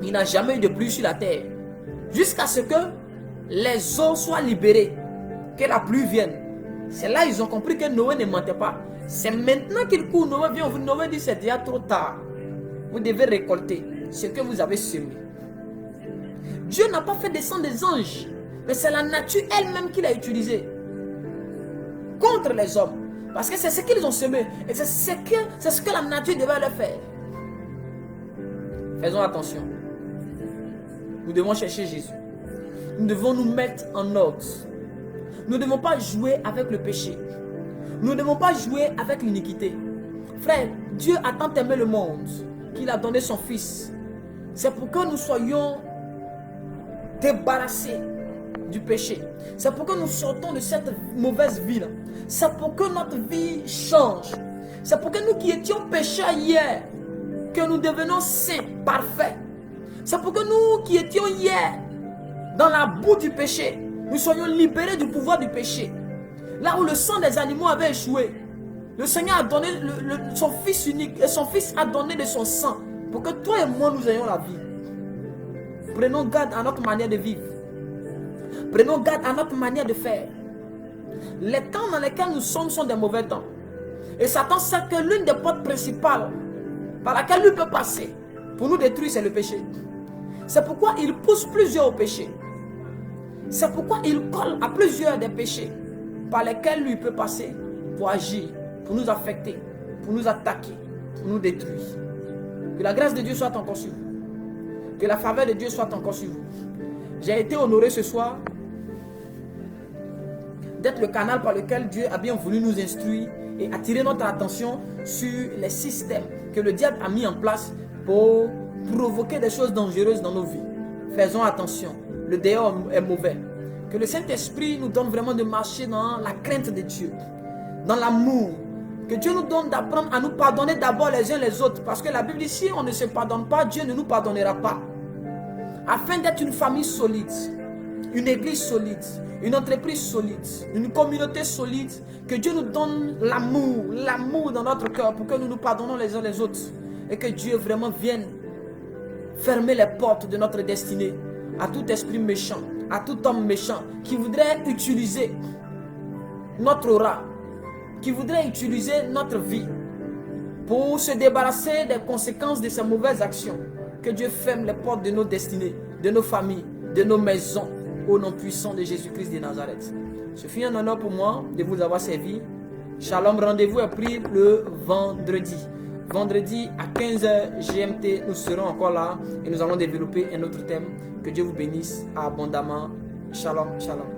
Il n'a jamais eu de pluie sur la terre. Jusqu'à ce que les eaux soient libérées, que la pluie vienne. C'est là qu'ils ont compris que Noé ne mentait pas. C'est maintenant qu'il court, Noé vient, Noé dit c'est déjà trop tard. Vous devez récolter ce que vous avez semé. Dieu n'a pas fait descendre des anges, mais c'est la nature elle-même qu'il a utilisée contre les hommes. Parce que c'est ce qu'ils ont semé. Et c'est ce que la nature devait leur faire. Faisons attention. Nous devons chercher Jésus. Nous devons nous mettre en ordre. Nous ne devons pas jouer avec le péché. Nous ne devons pas jouer avec l'iniquité. Frère, Dieu a tant aimé le monde qu'il a donné son Fils. C'est pour que nous soyons débarrassés du péché. C'est pour que nous sortons de cette mauvaise vie. C'est pour que notre vie change. C'est pour que nous qui étions pécheurs hier, que nous devenons saints, parfaits. C'est pour que nous qui étions hier dans la boue du péché, nous soyons libérés du pouvoir du péché. Là où le sang des animaux avait échoué, le Seigneur a donné son Fils unique et son Fils a donné de son sang pour que toi et moi nous ayons la vie. Prenons garde à notre manière de vivre. Prenons garde à notre manière de faire. Les temps dans lesquels nous sommes sont des mauvais temps. Et Satan sait que l'une des portes principales par laquelle lui peut passer pour nous détruire, c'est le péché. C'est pourquoi il pousse plusieurs au péché. C'est pourquoi il colle à plusieurs des péchés par lesquels lui peut passer pour agir, pour nous affecter, pour nous attaquer, pour nous détruire. Que la grâce de Dieu soit encore sur vous. Que la faveur de Dieu soit encore sur vous. J'ai été honoré ce soir d'être le canal par lequel Dieu a bien voulu nous instruire et attirer notre attention sur les systèmes que le diable a mis en place pour provoquer des choses dangereuses dans nos vies. Faisons attention, le dehors est mauvais. Que le Saint-Esprit nous donne vraiment de marcher dans la crainte de Dieu, dans l'amour. Que Dieu nous donne d'apprendre à nous pardonner d'abord les uns les autres. Parce que la Bible dit, si on ne se pardonne pas, Dieu ne nous pardonnera pas. Afin d'être une famille solide, une église solide, une entreprise solide, une communauté solide, que Dieu nous donne l'amour dans notre cœur pour que nous nous pardonnons les uns les autres. Et que Dieu vraiment vienne fermer les portes de notre destinée à tout esprit méchant, à tout homme méchant qui voudrait utiliser notre aura, qui voudrait utiliser notre vie pour se débarrasser des conséquences de ces mauvaises actions. Que Dieu ferme les portes de nos destinées, de nos familles, de nos maisons, au nom puissant de Jésus-Christ de Nazareth. Ce fut un honneur pour moi de vous avoir servi. Shalom, rendez-vous est pris le vendredi. Vendredi à 15h GMT, nous serons encore là et nous allons développer un autre thème. Que Dieu vous bénisse abondamment. Shalom, shalom.